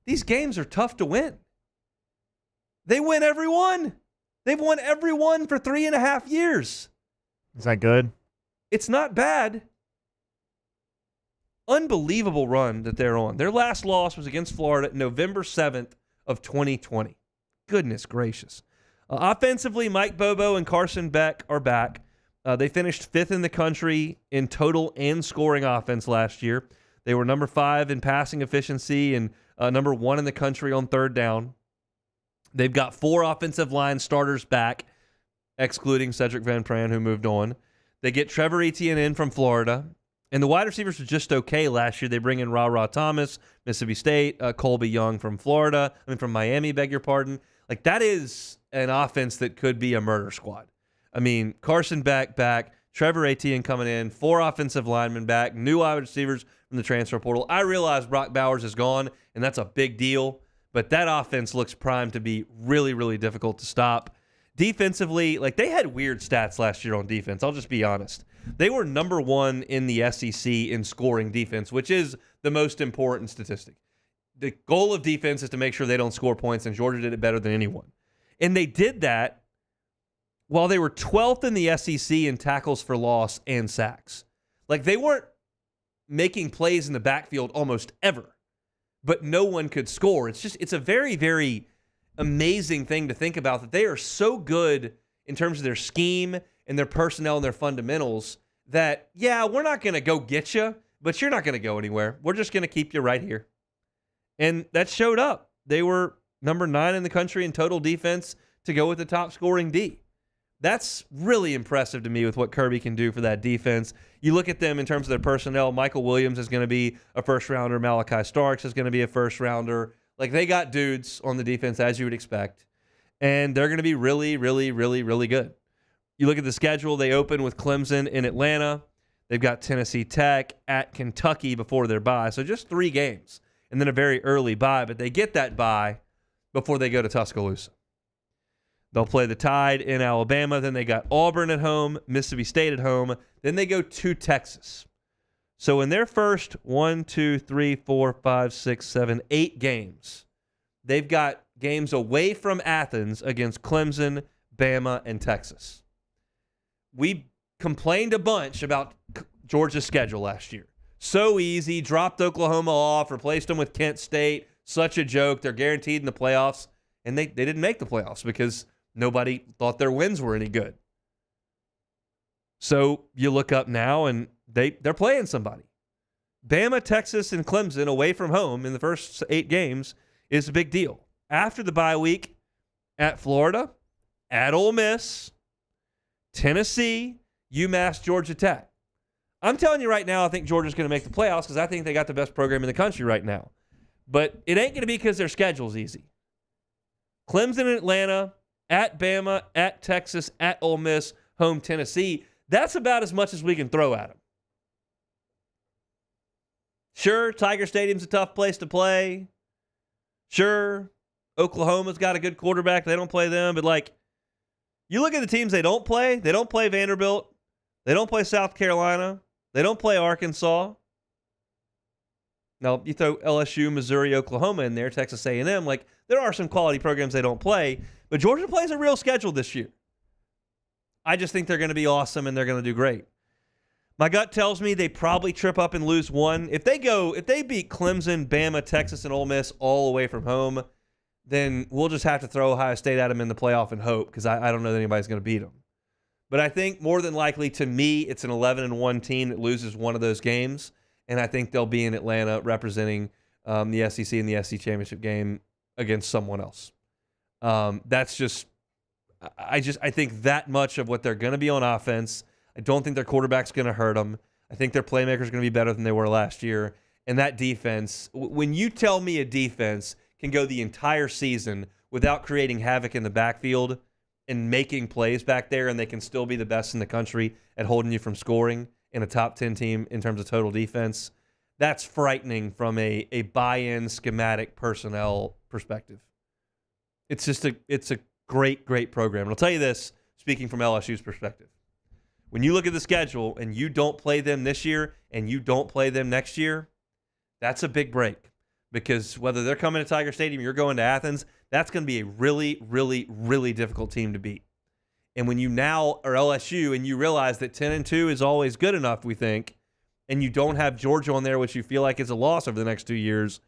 Speaker 2: These games are tough to win. They win every one. They've won every one for 3.5 years.
Speaker 3: Is that good?
Speaker 2: It's not bad. Unbelievable run that they're on. Their last loss was against Florida November 7th of 2020. Goodness gracious. Offensively, Mike Bobo and Carson Beck are back. They finished 5th in the country in total and scoring offense last year. They were number 5 in passing efficiency and number 1 in the country on third down. They've got 4 offensive line starters back, excluding Cedric Van Pran, who moved on. They get Trevor Etienne in from Florida. And the wide receivers were just okay last year. They bring in Ra Thomas, Mississippi State, Colby Young from from Miami, beg your pardon. Like, that is an offense that could be a murder squad. I mean, Carson Beck back, Trevor Etienne coming in, 4 offensive linemen back, new wide receivers from the transfer portal. I realize Brock Bowers is gone, and that's a big deal, but that offense looks primed to be really, really difficult to stop. Defensively, like, they had weird stats last year on defense. I'll just be honest. They were number 1 in the SEC in scoring defense, which is the most important statistic. The goal of defense is to make sure they don't score points, and Georgia did it better than anyone. And they did that while they were 12th in the SEC in tackles for loss and sacks. Like, they weren't making plays in the backfield almost ever, but no one could score. It's a very, very amazing thing to think about, that they are so good in terms of their scheme and their personnel and their fundamentals that, yeah, we're not going to go get you, but you're not going to go anywhere. We're just going to keep you right here. And that showed up. They were number 9 in the country in total defense to go with the top scoring D. That's really impressive to me with what Kirby can do for that defense. You look at them in terms of their personnel. Michael Williams is going to be a first-rounder. Malachi Starks is going to be a first-rounder. Like, they got dudes on the defense, as you would expect. And they're going to be really, really, really, really good. You look at the schedule. They open with Clemson in Atlanta. They've got Tennessee Tech at Kentucky before their bye. So just 3 games. And then a very early bye. But they get that bye before they go to Tuscaloosa. They'll play the Tide in Alabama. Then they got Auburn at home, Mississippi State at home. Then they go to Texas. So in their first 8 games, they've got games away from Athens against Clemson, Bama, and Texas. We complained a bunch about Georgia's schedule last year. So easy, dropped Oklahoma off, replaced them with Kent State. Such a joke. They're guaranteed in the playoffs. And they didn't make the playoffs because nobody thought their wins were any good. So you look up now, and they're playing somebody. Bama, Texas, and Clemson away from home in the first 8 games is a big deal. After the bye week, at Florida, at Ole Miss, Tennessee, UMass, Georgia Tech. I'm telling you right now, I think Georgia's going to make the playoffs because I think they got the best program in the country right now. But it ain't going to be because their schedule's easy. Clemson and Atlanta, at Bama, at Texas, at Ole Miss, home Tennessee. That's about as much as we can throw at them. Sure, Tiger Stadium's a tough place to play. Sure, Oklahoma's got a good quarterback. They don't play them. But, like, you look at the teams they don't play. They don't play Vanderbilt. They don't play South Carolina. They don't play Arkansas. Now, you throw LSU, Missouri, Oklahoma in there, Texas A&M. Like, there are some quality programs they don't play. But Georgia plays a real schedule this year. I just think they're going to be awesome and they're going to do great. My gut tells me they probably trip up and lose one. If they beat Clemson, Bama, Texas, and Ole Miss all away from home, then we'll just have to throw Ohio State at them in the playoff and hope, because I don't know that anybody's going to beat them. But I think more than likely, to me, it's an 11-1 team that loses one of those games, and I think they'll be in Atlanta representing the SEC in the SEC championship game against someone else. That's just, I think that much of what they're going to be on offense. I don't think their quarterback's going to hurt them. I think their playmakers are going to be better than they were last year. And that defense, when you tell me a defense can go the entire season without creating havoc in the backfield and making plays back there, and they can still be the best in the country at holding you from scoring in a top 10 team in terms of total defense, that's frightening from a buy-in schematic personnel perspective. It's just it's a great, great program. And I'll tell you this, speaking from LSU's perspective. When you look at the schedule and you don't play them this year and you don't play them next year, that's a big break. Because whether they're coming to Tiger Stadium or you're going to Athens, That's going to be a really, really, really difficult team to beat. And when you now are LSU and you realize that 10-2 is always good enough, we think, and you don't have Georgia on there, which you feel like is a loss over the next 2 years,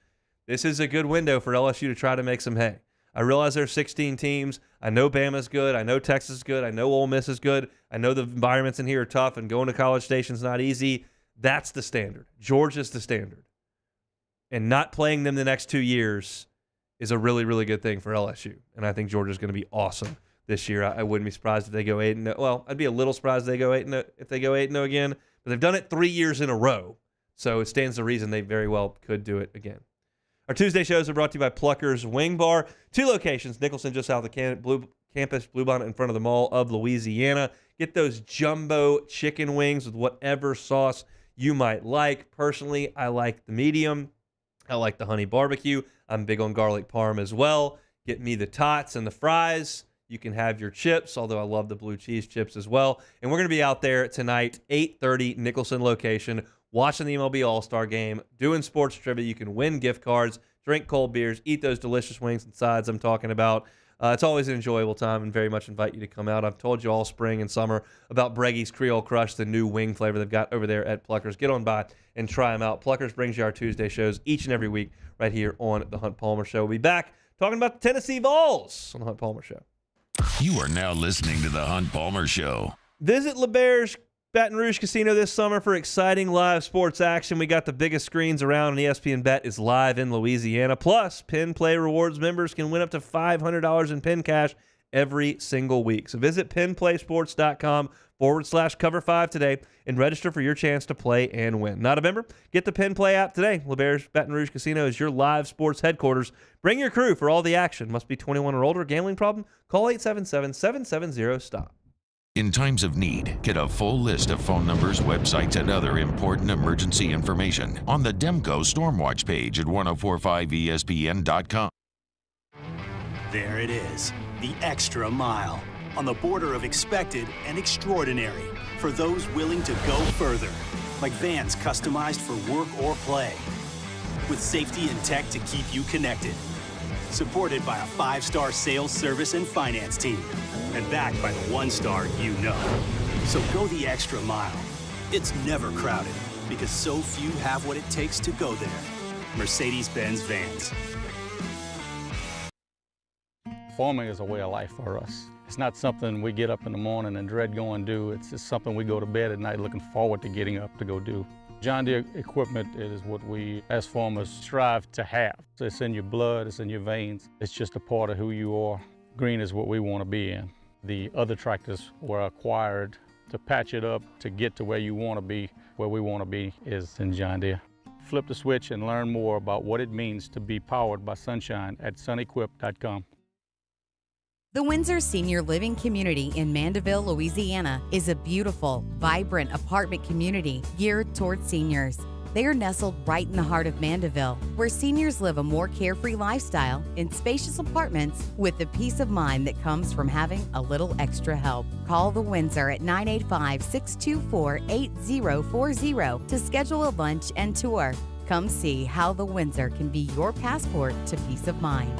Speaker 2: this is a good window for LSU to try to make some hay. I realize there's 16 teams. I know Bama's good. I know Texas is good. I know Ole Miss is good. I know the environments in here are tough, and going to College Station's not easy. That's the standard. Georgia's the standard. And not playing them the next 2 years is a really, really good thing for LSU. And I think Georgia's going to be awesome this year. I wouldn't be surprised if they go 8-0. Well, I'd be a little surprised if they go 8-0 again. But they've done it 3 years in a row. So it stands to reason they very well could do it again. Our Tuesday shows are brought to you by Plucker's Wing Bar. 2 locations, Nicholson just south of campus, Bluebonnet in front of the Mall of Louisiana. Get those jumbo chicken wings with whatever sauce you might like. Personally, I like the medium. I like the honey barbecue. I'm big on garlic parm as well. Get me the tots and the fries. You can have your chips, although I love the blue cheese chips as well. And we're going to be out there tonight, 8:30 Nicholson location, watching the MLB All-Star Game, doing sports trivia. You can win gift cards, drink cold beers, eat those delicious wings and sides I'm talking about. It's always an enjoyable time, and very much invite you to come out. I've told you all spring and summer about Breggie's Creole Crush, the new wing flavor they've got over there at Pluckers. Get on by and try them out. Pluckers brings you our Tuesday shows each and every week right here on The Hunt Palmer Show. We'll be back talking about the Tennessee Vols on The Hunt Palmer Show.
Speaker 1: You are now listening to The Hunt Palmer Show.
Speaker 2: Visit LeBear's Baton Rouge Casino this summer for exciting live sports action. We got the biggest screens around, and ESPN Bet is live in Louisiana. Plus, Pin Play Rewards members can win up to $500 in Pin Cash every single week. So visit pinplaysports.com/cover5 today and register for your chance to play and win. Not a member? Get the Pin Play app today. LeBear's Baton Rouge Casino is your live sports headquarters. Bring your crew for all the action. Must be 21 or older. Gambling problem? Call 877-770-STOP.
Speaker 1: In times of need, get a full list of phone numbers, websites, and other important emergency information on the Demco Stormwatch page at 1045ESPN.com.
Speaker 3: There it is, the extra mile, on the border of expected and extraordinary for those willing to go further, like vans customized for work or play, with safety and tech to keep you connected. Supported by a 5-star sales, service, and finance team, and backed by the 1-star you know. So go the extra mile. It's never crowded, because so few have what it takes to go there. Mercedes-Benz Vans.
Speaker 18: Farming is a way of life for us. It's not something we get up in the morning and dread going do. It's just something we go to bed at night looking forward to getting up to go do. John Deere equipment is what we as farmers strive to have. It's in your blood, it's in your veins. It's just a part of who you are. Green is what we want to be in. The other tractors were acquired to patch it up to get to where you want to be. Where we want to be is in John Deere. Flip the switch and learn more about what it means to be powered by sunshine at sunequip.com.
Speaker 14: The Windsor Senior Living Community in Mandeville, Louisiana is a beautiful, vibrant apartment community geared toward seniors. They are nestled right in the heart of Mandeville, where seniors live a more carefree lifestyle in spacious apartments with the peace of mind that comes from having a little extra help. Call the Windsor at 985-624-8040 to schedule a lunch and tour. Come see how the Windsor can be your passport to peace of mind.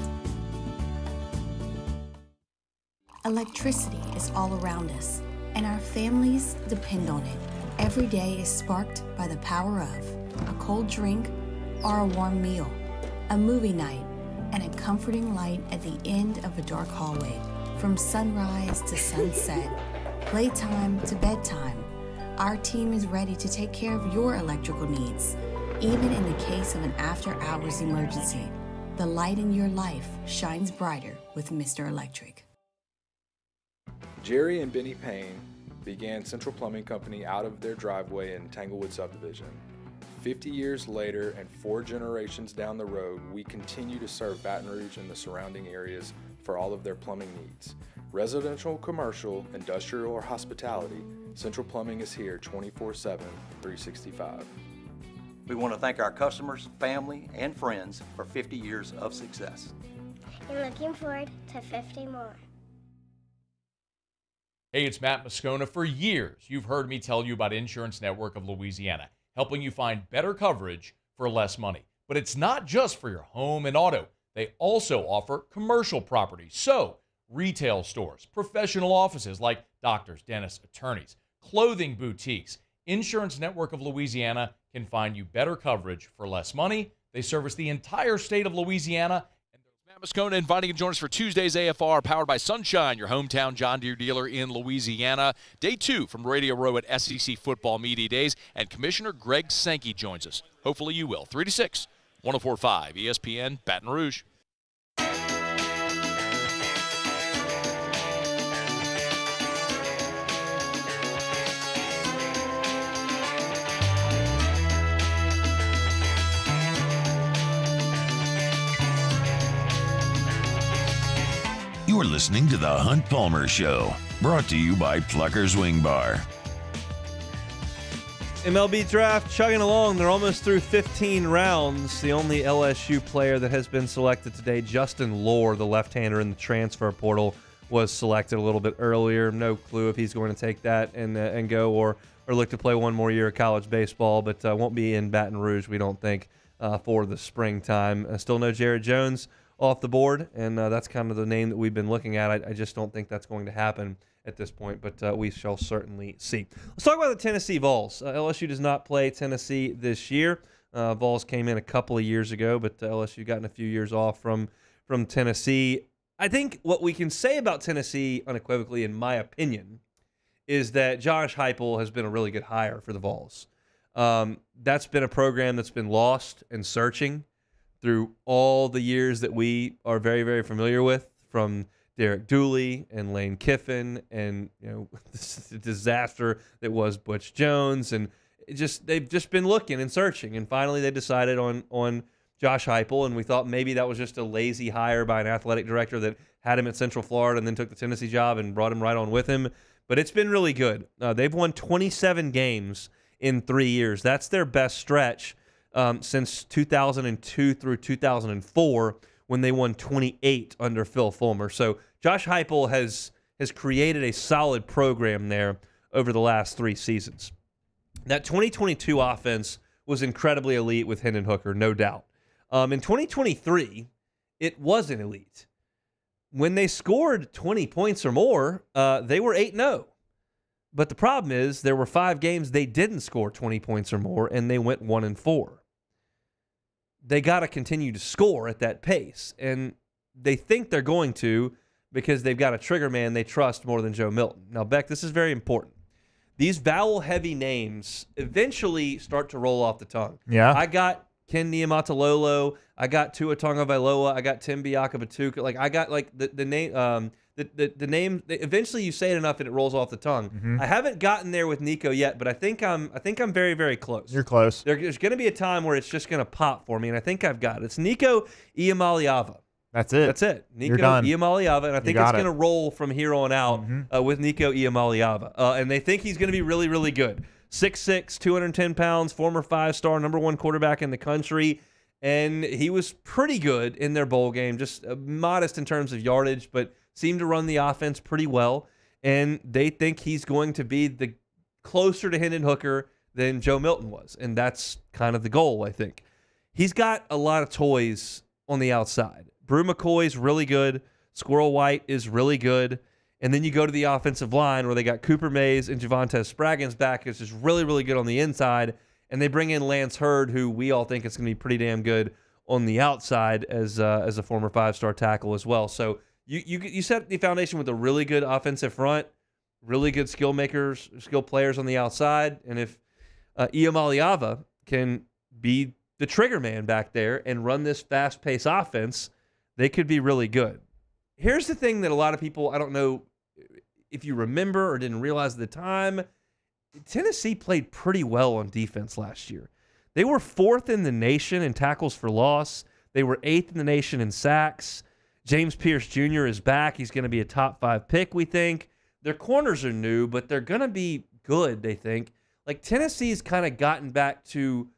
Speaker 11: Electricity is all around us, and our families depend on it. Every day is sparked by the power of a cold drink or a warm meal, a movie night, and a comforting light at the end of a dark hallway. From sunrise to sunset, playtime to bedtime, our team is ready to take care of your electrical needs. Even in the case of an after-hours emergency, the light in your life shines brighter with Mr. Electric.
Speaker 20: Jerry and Benny Payne began Central Plumbing Company out of their driveway in Tanglewood subdivision. 50 years later and 4 generations down the road, we continue to serve Baton Rouge and the surrounding areas for all of their plumbing needs. Residential, commercial, industrial, or hospitality, Central Plumbing is here 24/7, 365.
Speaker 21: We want to thank our customers, family, and friends for 50 years of success.
Speaker 22: And looking forward to 50 more.
Speaker 7: Hey, it's Matt Moscona. For years, you've heard me tell you about Insurance Network of Louisiana, helping you find better coverage for less money. But it's not just for your home and auto. They also offer commercial properties, so retail stores, professional offices like doctors, dentists, attorneys, clothing boutiques. Insurance Network of Louisiana can find you better coverage for less money. They service the entire state of Louisiana.
Speaker 5: Matt Moscona inviting you to join us for Tuesday's AFR, powered by Sunshine, your hometown John Deere dealer in Louisiana. Day 2 from Radio Row at SEC Football Media Days, and Commissioner Greg Sankey joins us. Hopefully you will. 3 to 6, 104.5 ESPN, Baton Rouge.
Speaker 1: You're listening to The Hunt Palmer Show, brought to you by Plucker's Wing Bar.
Speaker 2: MLB draft chugging along. They're almost through 15 rounds. The only LSU player that has been selected today, Justin Lohr, the left-hander in the transfer portal, was selected a little bit earlier. No clue if he's going to take that and go or look to play one more year of college baseball, but won't be in Baton Rouge, we don't think, for the springtime. Still no Jared Jones off the board, and that's kind of the name that we've been looking at. I just don't think that's going to happen at this point, but we shall certainly see. Let's talk about the Tennessee Vols. LSU does not play Tennessee this year. Vols came in a couple of years ago, but LSU gotten a few years off from Tennessee. I think what we can say about Tennessee unequivocally, in my opinion, is that Josh Heupel has been a really good hire for the Vols. That's been a program that's been lost and searching through all the years that we are very, very familiar with, from Derek Dooley and Lane Kiffin and the disaster that was Butch Jones, and they've just been looking and searching, and finally they decided on Josh Heupel, and we thought maybe that was just a lazy hire by an athletic director that had him at Central Florida and then took the Tennessee job and brought him right on with him. But it's been really good. They've won 27 games in 3 years. That's their best stretch since 2002 through 2004, when they won 28 under Phil Fulmer. So Josh Heupel has created a solid program there over the last 3 seasons. That 2022 offense was incredibly elite with Hendon Hooker, no doubt. In 2023, it wasn't elite. When they scored 20 points or more, they were 8-0. But the problem is there were 5 games they didn't score 20 points or more, and they went 1-4. They got to continue to score at that pace, and they think they're going to because they've got a trigger man they trust more than Joe Milton. Now, Beck, this is very important. These vowel-heavy names eventually start to roll off the tongue.
Speaker 15: Yeah.
Speaker 2: I got Ken Niumatalolo. I got Tua Tagovailoa. I got Tim Biakabatuka. Like, I got like the name. The name. Eventually, you say it enough and it rolls off the tongue.
Speaker 15: Mm-hmm.
Speaker 2: I haven't gotten there with Nico yet, but I think I'm very, very close.
Speaker 15: You're close.
Speaker 2: There's going to be a time where it's just going to pop for me, and I think I've got it. It's Nico Iamaleava.
Speaker 15: That's it.
Speaker 2: That's it. Nico
Speaker 15: You're done.
Speaker 2: Iamaleava, and I think it's going to roll from here on out with Nico Iamaleava. And they think he's going to be really, really good. 6'6", 210 pounds, former 5-star, number 1 quarterback in the country. And he was pretty good in their bowl game, just modest in terms of yardage, but seemed to run the offense pretty well. And they think he's going to be the closer to Hendon Hooker than Joe Milton was. And that's kind of the goal, I think. He's got a lot of toys on the outside. Brew McCoy's really good. Squirrel White is really good. And then you go to the offensive line where they got Cooper Mays and Javonte Spraggins back. It's just really, really good on the inside. And they bring in Lance Hurd, who we all think is going to be pretty damn good on the outside as a former 5-star tackle as well. So you set the foundation with a really good offensive front, really good skill players on the outside. And if Iamaleava can be the trigger man back there and run this fast-paced offense, they could be really good. Here's the thing that a lot of people, I don't know if you remember or didn't realize at the time, Tennessee played pretty well on defense last year. They were 4th in the nation in tackles for loss. They were 8th in the nation in sacks. James Pierce Jr. is back. He's going to be a top 5 pick, we think. Their corners are new, but they're going to be good, they think. Like, Tennessee's kind of gotten back to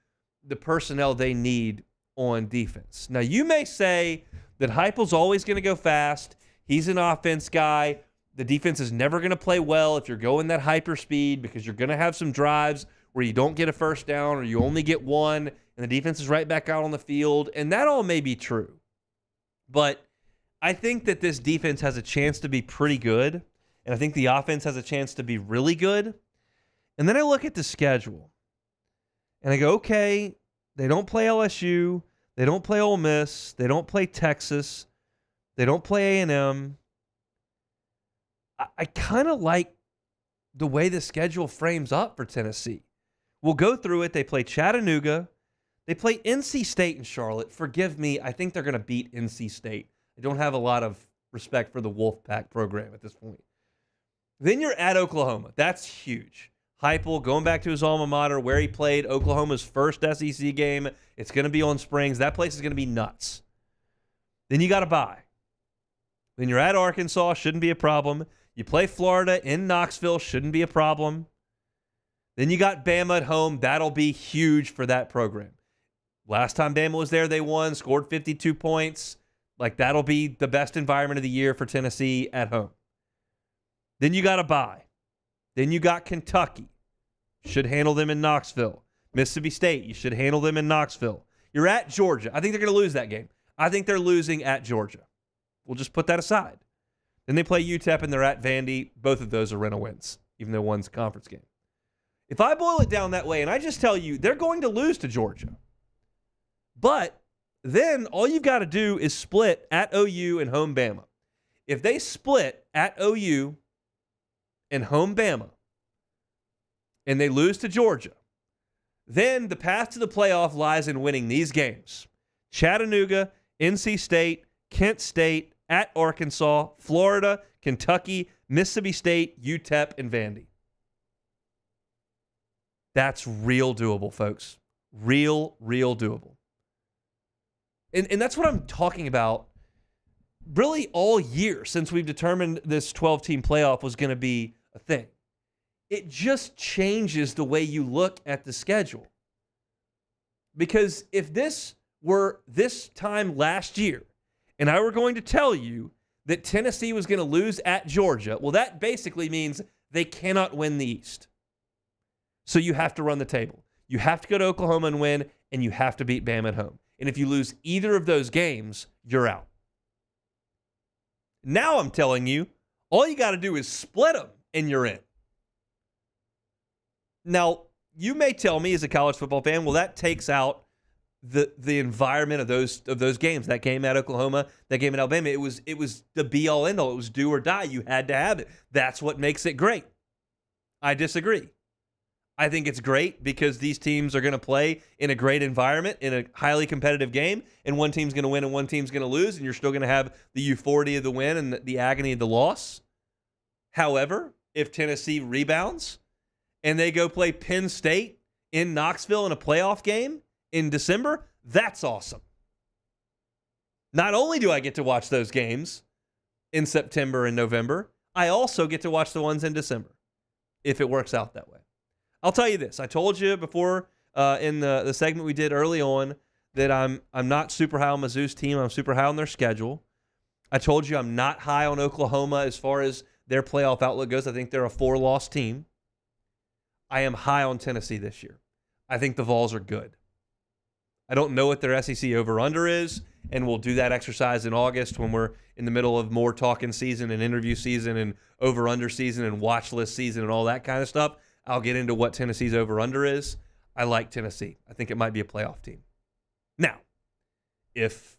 Speaker 2: the personnel they need on defense. Now, you may say that Heupel's always going to go fast. He's an offense guy. The defense is never going to play well if you're going that hyper speed, because you're going to have some drives where you don't get a first down or you only get one and the defense is right back out on the field. And that all may be true. But I think that this defense has a chance to be pretty good, and I think the offense has a chance to be really good. And then I look at the schedule, and I go, okay, they don't play LSU, they don't play Ole Miss, they don't play Texas, they don't play A&M. I kind of like the way the schedule frames up for Tennessee. We'll go through it. They play Chattanooga. They play NC State and Charlotte. Forgive me, I think they're going to beat NC State. I don't have a lot of respect for the Wolfpack program at this point. Then you're at Oklahoma. That's huge. Heupel going back to his alma mater where he played Oklahoma's first SEC game. It's going to be on Springs. That place is going to be nuts. Then you got to bye. Then you're at Arkansas. Shouldn't be a problem. You play Florida in Knoxville. Shouldn't be a problem. Then you got Bama at home. That'll be huge for that program. Last time Bama was there, they won, scored 52 points. Like, that'll be the best environment of the year for Tennessee at home. Then you got a bye. Then you got Kentucky. Should handle them in Knoxville. Mississippi State, you should handle them in Knoxville. You're at Georgia. I think they're going to lose that game. I think they're losing at Georgia. We'll just put that aside. Then they play UTEP and they're at Vandy. Both of those are rental wins, even though one's a conference game. If I boil it down that way, and I just tell you, they're going to lose to Georgia. But then all you've got to do is split at OU and home Bama. If they split at OU and home Bama, and they lose to Georgia, then the path to the playoff lies in winning these games. Chattanooga, NC State, Kent State, at Arkansas, Florida, Kentucky, Mississippi State, UTEP, and Vandy. That's real doable, folks. Real doable. And that's what I'm talking about really all year since we've determined this 12-team playoff was going to be a thing. It just changes the way you look at the schedule. Because if this were this time last year, and I were going to tell you that Tennessee was going to lose at Georgia, well, that basically means they cannot win the East. So you have to run the table. You have to go to Oklahoma and win, and you have to beat Bama at home. And if you lose either of those games, you're out. Now I'm telling you, all you got to do is split them, and you're in. Now, you may tell me as a college football fan, well, that takes out the environment of those games. That game at Oklahoma, that game at Alabama, it was the be-all, end-all. It was do or die. You had to have it. That's what makes it great. I disagree. I think it's great because these teams are going to play in a great environment, in a highly competitive game, and one team's going to win and one team's going to lose, and you're still going to have the euphoria of the win and the agony of the loss. However, if Tennessee rebounds and they go play Penn State in Knoxville in a playoff game in December, that's awesome. Not only do I get to watch those games in September and November, I also get to watch the ones in December, if it works out that way. I'll tell you this. I told you before in the segment we did early on that I'm not super high on Mizzou's team. I'm super high on their schedule. I told you I'm not high on Oklahoma as far as their playoff outlook goes. I think they're a 4-loss team. I am high on Tennessee this year. I think the Vols are good. I don't know what their SEC over-under is, and we'll do that exercise in August when we're in the middle of more talking season and interview season and over-under season and watch list season and all that kind of stuff. I'll get into what Tennessee's over-under is. I like Tennessee. I think it might be a playoff team. Now, if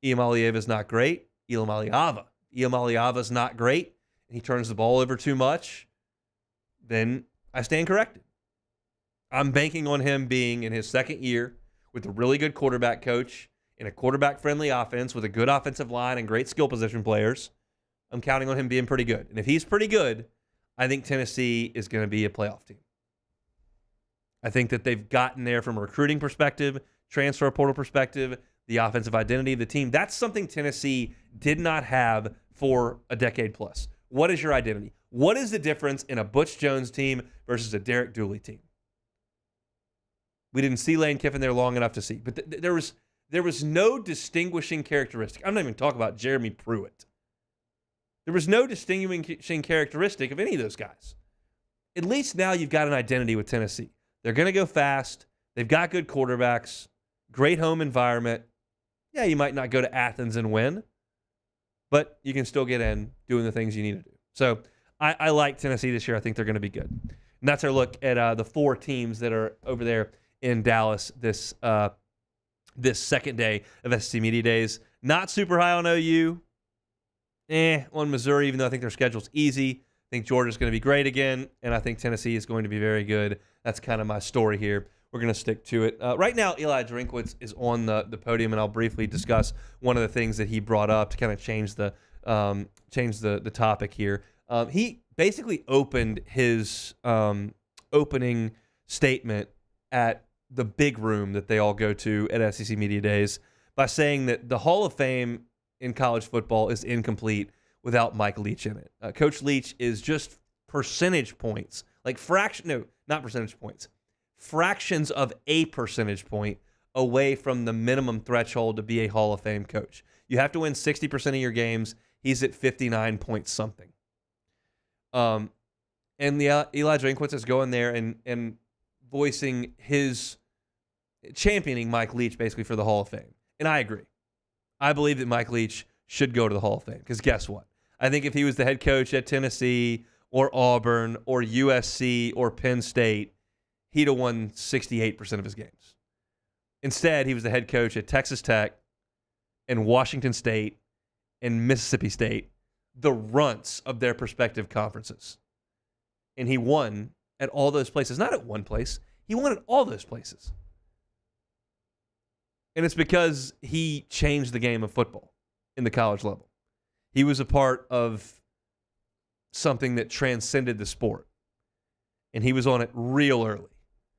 Speaker 2: Elam Aliyeva's not great, Elam Aliyeva's not great, and he turns the ball over too much, then I stand corrected. I'm banking on him being in his second year with a really good quarterback coach in a quarterback-friendly offense with a good offensive line and great skill position players. I'm counting on him being pretty good. And if he's pretty good, I think Tennessee is going to be a playoff team. I think that they've gotten there from a recruiting perspective, transfer portal perspective, the offensive identity of the team. That's something Tennessee did not have for a decade plus. What is your identity? What is the difference in a Butch Jones team versus a Derek Dooley team? We didn't see Lane Kiffin there long enough to see. But there was no distinguishing characteristic. I'm not even talking about Jeremy Pruitt. There was no distinguishing characteristic of any of those guys. At least now you've got an identity with Tennessee. They're going to go fast. They've got good quarterbacks, great home environment. Yeah, you might not go to Athens and win, but you can still get in doing the things you need to do. So I like Tennessee this year. I think they're going to be good. And that's our look at the 4 teams that are over there in Dallas this second day of SEC Media Days. Not super high on OU. On Missouri, even though I think their schedule's easy. I think Georgia's going to be great again, and I think Tennessee is going to be very good. That's kind of my story here. We're going to stick to it. Right now, Eli Drinkwitz is on the podium, and I'll briefly discuss one of the things that he brought up to kind of change the topic here. He basically opened his opening statement at the big room that they all go to at SEC Media Days by saying that the Hall of Fame in college football is incomplete without Mike Leach in it. Coach Leach is just percentage points, not percentage points, fractions of a percentage point away from the minimum threshold to be a Hall of Fame coach. You have to win 60% of your games. He's at 59 point something. And Eli Drinkwitz is going there and voicing championing Mike Leach basically for the Hall of Fame. And I agree. I believe that Mike Leach should go to the Hall of Fame because guess what? I think if he was the head coach at Tennessee or Auburn or USC or Penn State, he'd have won 68% of his games. Instead, he was the head coach at Texas Tech and Washington State and Mississippi State, the runts of their respective conferences. And he won at all those places. Not at one place. He won at all those places. And it's because he changed the game of football in the college level. He was a part of something that transcended the sport. And he was on it real early.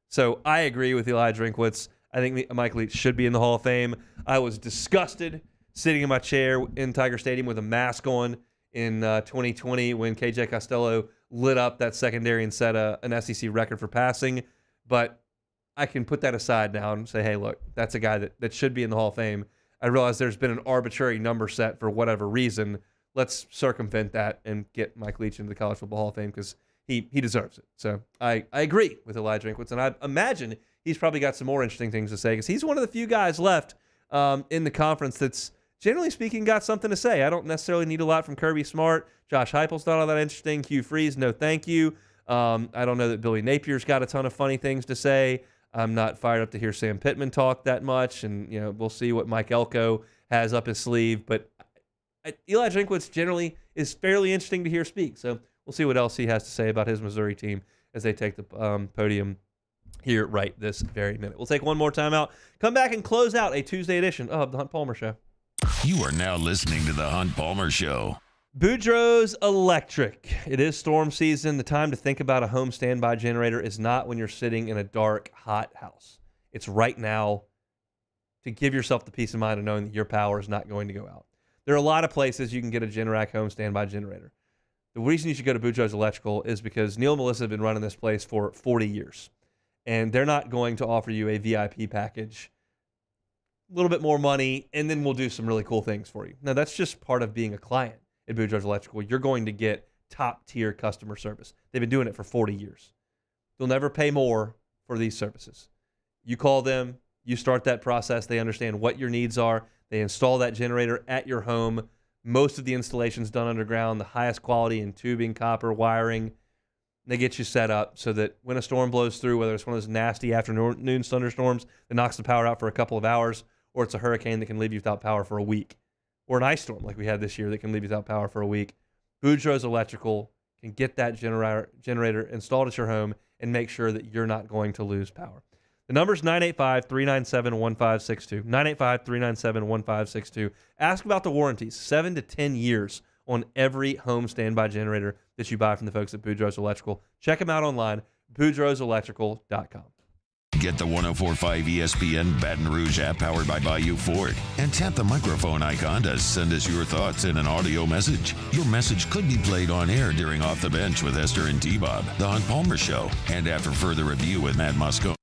Speaker 2: So I agree with Eli Drinkwitz. I think Mike Leach should be in the Hall of Fame. I was disgusted sitting in my chair in Tiger Stadium with a mask on in 2020 when KJ Costello lit up that secondary and set an SEC record for passing. But I can put that aside now and say, hey, look, that's a guy that should be in the Hall of Fame. I realize there's been an arbitrary number set for whatever reason. Let's circumvent that and get Mike Leach into the College Football Hall of Fame because he deserves it. So I agree with Eli Drinkwitz, and I imagine he's probably got some more interesting things to say because he's one of the few guys left in the conference that's, generally speaking, got something to say. I don't necessarily need a lot from Kirby Smart. Josh Heupel's not all that interesting. Hugh Freeze, no thank you. I don't know that Billy Napier's got a ton of funny things to say. I'm not fired up to hear Sam Pittman talk that much, and we'll see what Mike Elko has up his sleeve. But Eli Drinkwitz generally is fairly interesting to hear speak. So we'll see what else he has to say about his Missouri team as they take the podium here right this very minute. We'll take one more timeout, come back and close out a Tuesday edition of the Hunt Palmer Show.
Speaker 1: You are now listening to the Hunt Palmer Show.
Speaker 2: Boudreaux's Electric. It is storm season. The time to think about a home standby generator is not when you're sitting in a dark, hot house. It's right now to give yourself the peace of mind of knowing that your power is not going to go out. There are a lot of places you can get a Generac home standby generator. The reason you should go to Boudreaux's Electrical is because Neil and Melissa have been running this place for 40 years. And they're not going to offer you a VIP package, a little bit more money, and then we'll do some really cool things for you. Now, that's just part of being a client at Boudreaux's Electrical. You're going to get top-tier customer service. They've been doing it for 40 years. You'll never pay more for these services. You call them, you start that process, they understand what your needs are, they install that generator at your home. Most of the installation's done underground, the highest quality in tubing, copper, wiring. They get you set up so that when a storm blows through, whether it's one of those nasty afternoon thunderstorms that knocks the power out for a couple of hours, or it's a hurricane that can leave you without power for a week, or an ice storm like we had this year that can leave you without power for a week, Boudreaux's Electrical can get that generator installed at your home and make sure that you're not going to lose power. The number is 985-397-1562, 985-397-1562. Ask about the warranties, 7 to 10 years on every home standby generator that you buy from the folks at Boudreaux's Electrical. Check them out online, boudreauxelectrical.com.
Speaker 1: Get the 104.5 ESPN Baton Rouge app powered by Bayou Ford and tap the microphone icon to send us your thoughts in an audio message. Your message could be played on air during Off the Bench with Esther and T-Bob, The Hunt Palmer Show, and after further review with Matt Moscone.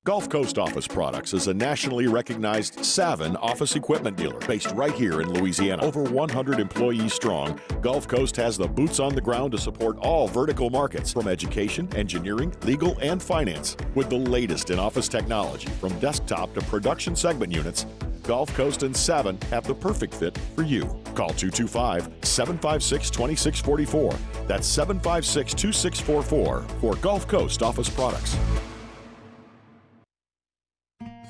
Speaker 13: Gulf Coast Office Products is a nationally recognized Savin office equipment dealer based right here in Louisiana. Over 100 employees strong, Gulf Coast has the boots on the ground to support all vertical markets, from education, engineering, legal, and finance. With the latest in office technology, from desktop to production segment units, Gulf Coast and Savin have the perfect fit for you. Call 225-756-2644. That's 756-2644 for Gulf Coast Office Products.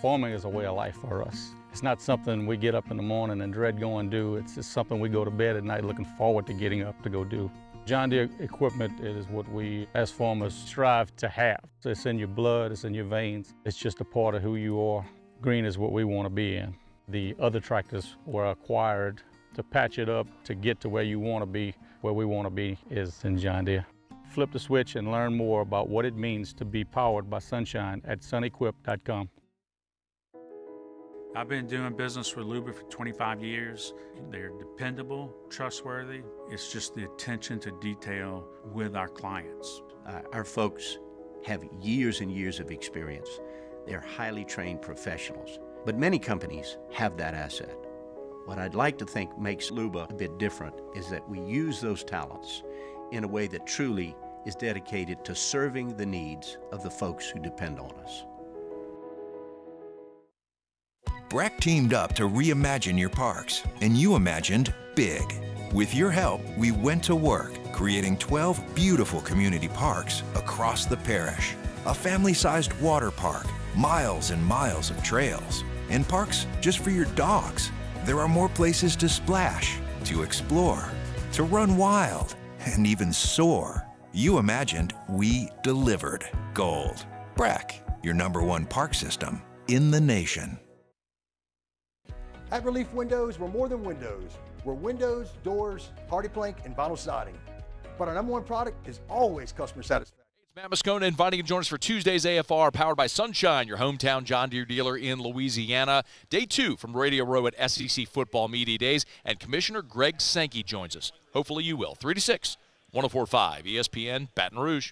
Speaker 18: Farming is a way of life for us. It's not something we get up in the morning and dread going do. It's just something we go to bed at night looking forward to getting up to go do. John Deere equipment is what we as farmers strive to have. So it's in your blood, it's in your veins. It's just a part of who you are. Green is what we want to be in. The other tractors were acquired to patch it up to get to where you want to be. Where we want to be is in John Deere. Flip the switch and learn more about what it means to be powered by sunshine at sunequip.com.
Speaker 8: I've been doing business with Luba for 25 years. They're dependable, trustworthy. It's just the attention to detail with our clients.
Speaker 9: Our folks have years and years of experience. They're highly trained professionals, but many companies have that asset. What I'd like to think makes Luba a bit different is that we use those talents in a way that truly is dedicated to serving the needs of the folks who depend on us.
Speaker 10: Breck teamed up to reimagine your parks, and you imagined big. With your help, we went to work, creating 12 beautiful community parks across the parish. A family-sized water park, miles and miles of trails, and parks just for your dogs. There are more places to splash, to explore, to run wild, and even soar. You imagined, we delivered. Gold. Breck, your #1 park system in the nation.
Speaker 12: At Relief Windows, we're more than windows. We're windows, doors, hardy plank, and vinyl siding. But our #1 product is always customer satisfaction.
Speaker 5: It's Matt Moscona inviting you to join us for Tuesday's AFR, powered by Sunshine, your hometown John Deere dealer in Louisiana. Day 2 from Radio Row at SEC Football Media Days, and Commissioner Greg Sankey joins us. Hopefully you will. 3 to 6, 104.5 ESPN, Baton Rouge.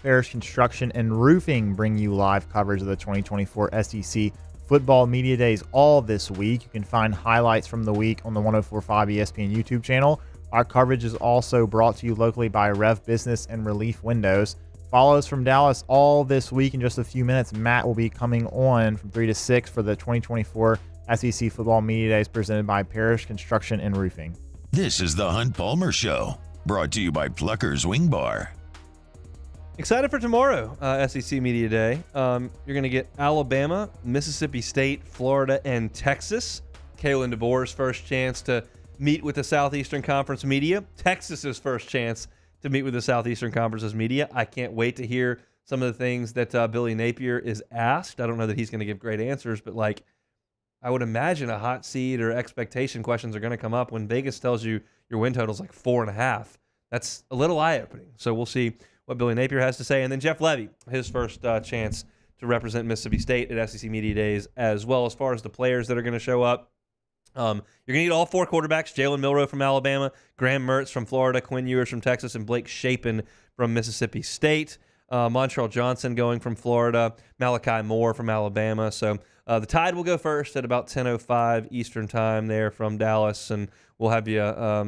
Speaker 15: Perkins Construction and Roofing bring you live coverage of the 2024 SEC Football Media Days all this week. You can find highlights from the week on the 104.5 ESPN YouTube channel. Our coverage is also brought to you locally by Rev Business and Relief Windows. Follow us from Dallas all this week. In just a few minutes, Matt will be coming on from 3 to 6 for the 2024 SEC Football Media Days presented by Perkins Construction and Roofing.
Speaker 1: This is the Hunt Palmer Show, brought to you by Plucker's Wing Bar.
Speaker 2: Excited for tomorrow, SEC Media Day. You're going to get Alabama, Mississippi State, Florida, and Texas. Kalen DeBoer's first chance to meet with the Southeastern Conference media. Texas's first chance to meet with the Southeastern Conference's media. I can't wait to hear some of the things that Billy Napier is asked. I don't know that he's going to give great answers, but I would imagine a hot seat or expectation questions are going to come up when Vegas tells you your win total is 4.5. That's a little eye-opening. So we'll see what Billy Napier has to say. And then Jeff Levy, his first chance to represent Mississippi State at SEC Media Days, as well. As far as the players that are going to show up, you're going to need all 4 quarterbacks: Jalen Milroe from Alabama, Graham Mertz from Florida, Quinn Ewers from Texas, and Blake Shapen from Mississippi State. Montreal Johnson going from Florida, Malachi Moore from Alabama. So the Tide will go first at about 10:05 Eastern time there from Dallas, and we'll have you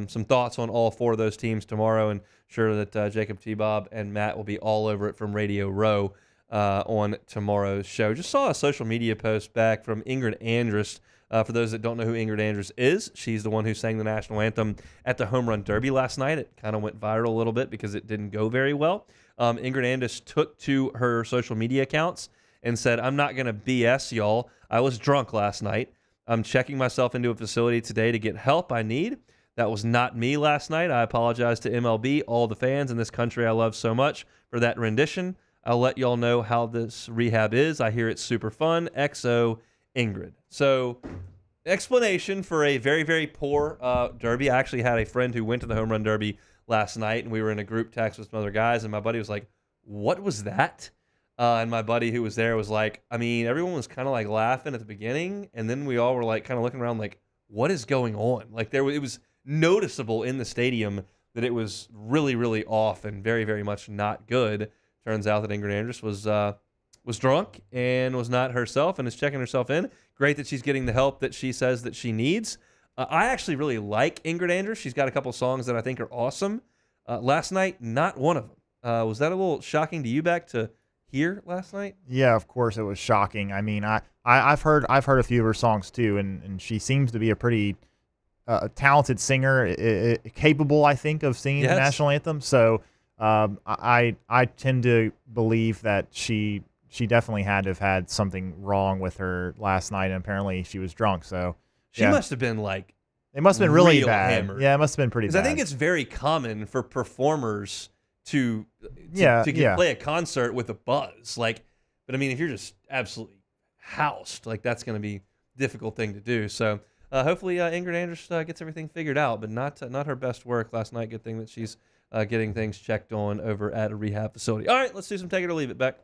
Speaker 2: some thoughts on all 4 of those teams tomorrow, and sure that Jacob T-Bob and Matt will be all over it from Radio Row on tomorrow's show. Just saw a social media post back from Ingrid Andrus. For those that don't know who Ingrid Andrus is, she's the one who sang the national anthem at the Home Run Derby last night. It kind of went viral a little bit because it didn't go very well. Ingrid Andrus took to her social media accounts and said, "I'm not going to BS y'all. I was drunk last night. I'm checking myself into a facility today to get help I need. That was not me last night. I apologize to MLB, all the fans in this country I love so much for that rendition. I'll let y'all know how this rehab is. I hear it's super fun. XO Ingrid." So, explanation for a very, very poor derby. I actually had a friend who went to the Home Run Derby last night, and we were in a group text with some other guys, and my buddy was like, "What was that?" And my buddy who was there was like, I mean, everyone was kind of like laughing at the beginning, and then we all were like kind of looking around like, what is going on? Like it was noticeable in the stadium that it was really, really off and very, very much not good. Turns out that Ingrid Andress was drunk and was not herself and is checking herself in. Great that she's getting the help that she says that she needs. I actually really like Ingrid Andress. She's got a couple songs that I think are awesome. Last night, not one of them. Was that a little shocking to you back to hear last night?
Speaker 15: Yeah, of course it was shocking. I mean, I've heard a few of her songs too, and she seems to be a pretty talented singer, capable, I think, of singing the national anthem. So I tend to believe that she definitely had to have had something wrong with her last night, and apparently she was drunk. So
Speaker 2: she must have been like,
Speaker 15: it must have been really bad.
Speaker 2: Hammered.
Speaker 15: Yeah, it must have been pretty bad.
Speaker 2: Because I think it's very common for performers to play a concert with a buzz. Like, but I mean, if you're just absolutely housed, like that's going to be a difficult thing to do. So hopefully Ingrid Andress gets everything figured out, but not her best work last night. Good thing that she's getting things checked on over at a rehab facility. All right, let's do some take it or leave it, Beck.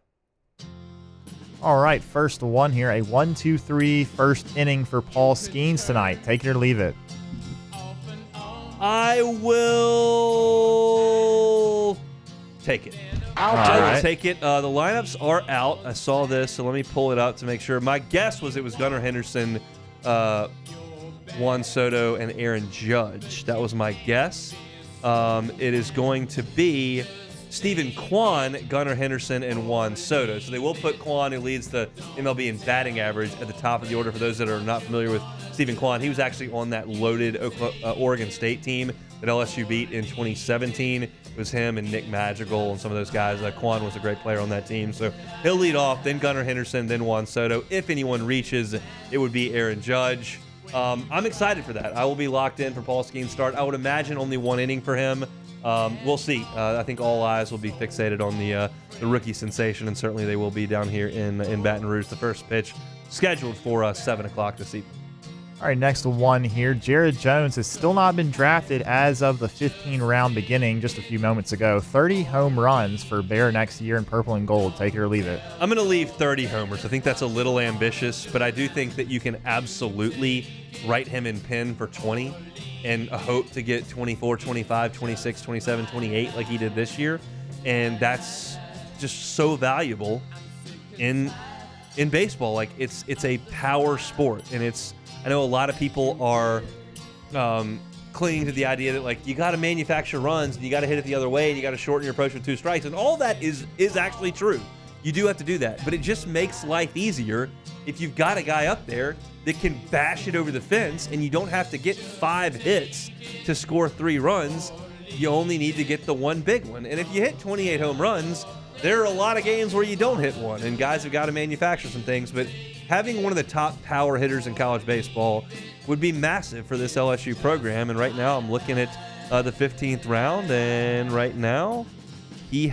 Speaker 15: All right, first one here, a 1-2-3 first inning for Paul Skeens tonight. Take it or leave it.
Speaker 2: I will take it. I will take it. The lineups are out. I saw this, so let me pull it up to make sure. My guess was it was Gunnar Henderson, Juan Soto, and Aaron Judge. That was my guess. It is going to be Stephen Kwan, Gunnar Henderson, and Juan Soto. So they will put Kwan, who leads the MLB in batting average, at the top of the order. For those that are not familiar with Stephen Kwan, he was actually on that loaded Oregon State team that LSU beat in 2017. It was him and Nick Madrigal and some of those guys. Kwan was a great player on that team. So he'll lead off, then Gunnar Henderson, then Juan Soto. If anyone reaches, it would be Aaron Judge. I'm excited for that. I will be locked in for Paul Skeens' start. I would imagine only one inning for him. We'll see. I think all eyes will be fixated on the rookie sensation, and certainly they will be down here in Baton Rouge. The first pitch scheduled for 7 o'clock this evening.
Speaker 15: All right, next one here. Jared Jones has still not been drafted as of the 15-round beginning just a few moments ago. 30 home runs for Bear next year in purple and gold. Take it or leave it.
Speaker 2: I'm going to leave 30 homers. I think that's a little ambitious, but I do think that you can absolutely write him in pen for 20 and hope to get 24, 25, 26, 27, 28 like he did this year. And that's just so valuable in baseball. Like it's a power sport, and I know a lot of people are clinging to the idea that like you got to manufacture runs and you got to hit it the other way and you got to shorten your approach with 2 strikes, and all that is actually true. You do have to do that, but it just makes life easier if you've got a guy up there that can bash it over the fence, and you don't have to get 5 hits to score 3 runs. You only need to get the one big one. And if you hit 28 home runs, there are a lot of games where you don't hit one, and guys have got to manufacture some things. But having one of the top power hitters in college baseball would be massive for this LSU program. And right now I'm looking at the 15th round, and right now he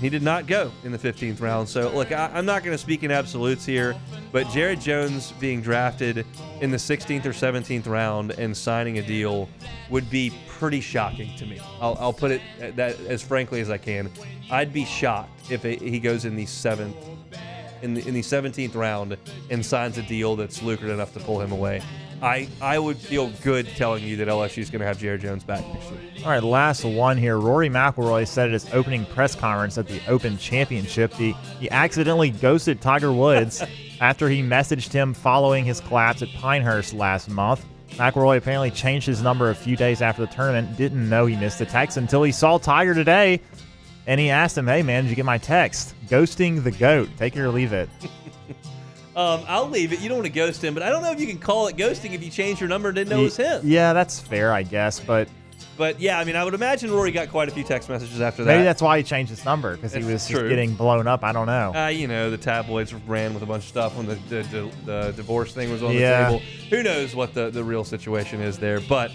Speaker 2: did not go in the 15th round. So, look, I'm not going to speak in absolutes here, but Jared Jones being drafted in the 16th or 17th round and signing a deal would be pretty shocking to me. I'll put it that as frankly as I can. I'd be shocked if he goes in the 17th round and signs a deal that's lucrative enough to pull him away. I would feel good telling you that LSU is going to have Jared Jones back next year.
Speaker 15: All right, last one here. Rory McIlroy said at his opening press conference at the Open Championship he accidentally ghosted Tiger Woods after he messaged him following his collapse at Pinehurst last month. McIlroy apparently changed his number a few days after the tournament, didn't know he missed the text until he saw Tiger today, and he asked him, hey, man, did you get my text? Ghosting the GOAT. Take it or leave it.
Speaker 2: I'll leave it. You don't want to ghost him, but I don't know if you can call it ghosting if you changed your number and didn't know it was him.
Speaker 15: Yeah, that's fair, I guess, but
Speaker 2: yeah, I mean, I would imagine Rory got quite a few text messages after that.
Speaker 15: Maybe that's why he changed his number, because he was just getting blown up. I don't know.
Speaker 2: The tabloids ran with a bunch of stuff when the divorce thing was on the table. Who knows what the real situation is there. But,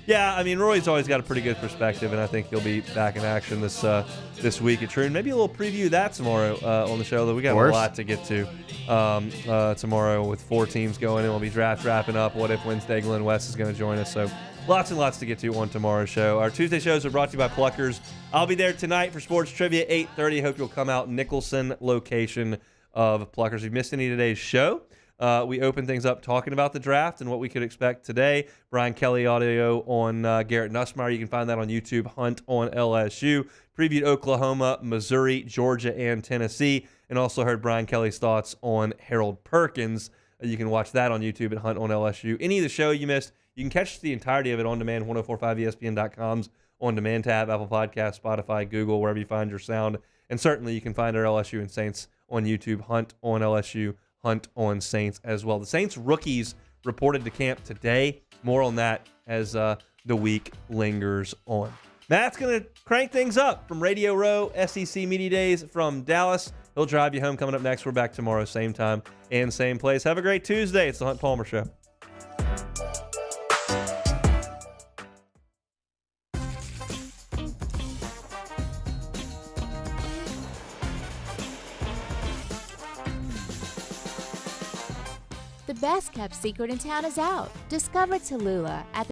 Speaker 2: yeah, I mean, Rory's always got a pretty good perspective, and I think he'll be back in action this week at Troon. Maybe a little preview of that tomorrow on the show. We got a lot to get to tomorrow with 4 teams going, and we'll be draft wrapping up. What if Wednesday Glenn West is going to join us? So Lots and lots to get to on tomorrow's show. Our Tuesday shows are brought to you by Pluckers. I'll be there tonight for Sports Trivia, 8:30. Hope you'll come out. Nicholson location of Pluckers. If you missed any of today's show, we open things up talking about the draft and what we could expect today. Brian Kelly audio on Garrett Nussmeier. You can find that on YouTube. Hunt on LSU. Previewed Oklahoma, Missouri, Georgia, and Tennessee. And also heard Brian Kelly's thoughts on Harold Perkins. You can watch that on YouTube at Hunt on LSU. Any of the show you missed, you can catch the entirety of it on demand, 1045ESPN.com's on-demand tab, Apple Podcasts, Spotify, Google, wherever you find your sound. And certainly you can find our LSU and Saints on YouTube. Hunt on LSU, Hunt on Saints as well. The Saints rookies reported to camp today. More on that as the week lingers on. Matt's going to crank things up from Radio Row, SEC Media Days from Dallas. He'll drive you home. Coming up next, we're back tomorrow, same time and same place. Have a great Tuesday. It's the Hunt Palmer Show.
Speaker 16: The best kept secret in town is out. Discover Tallulah at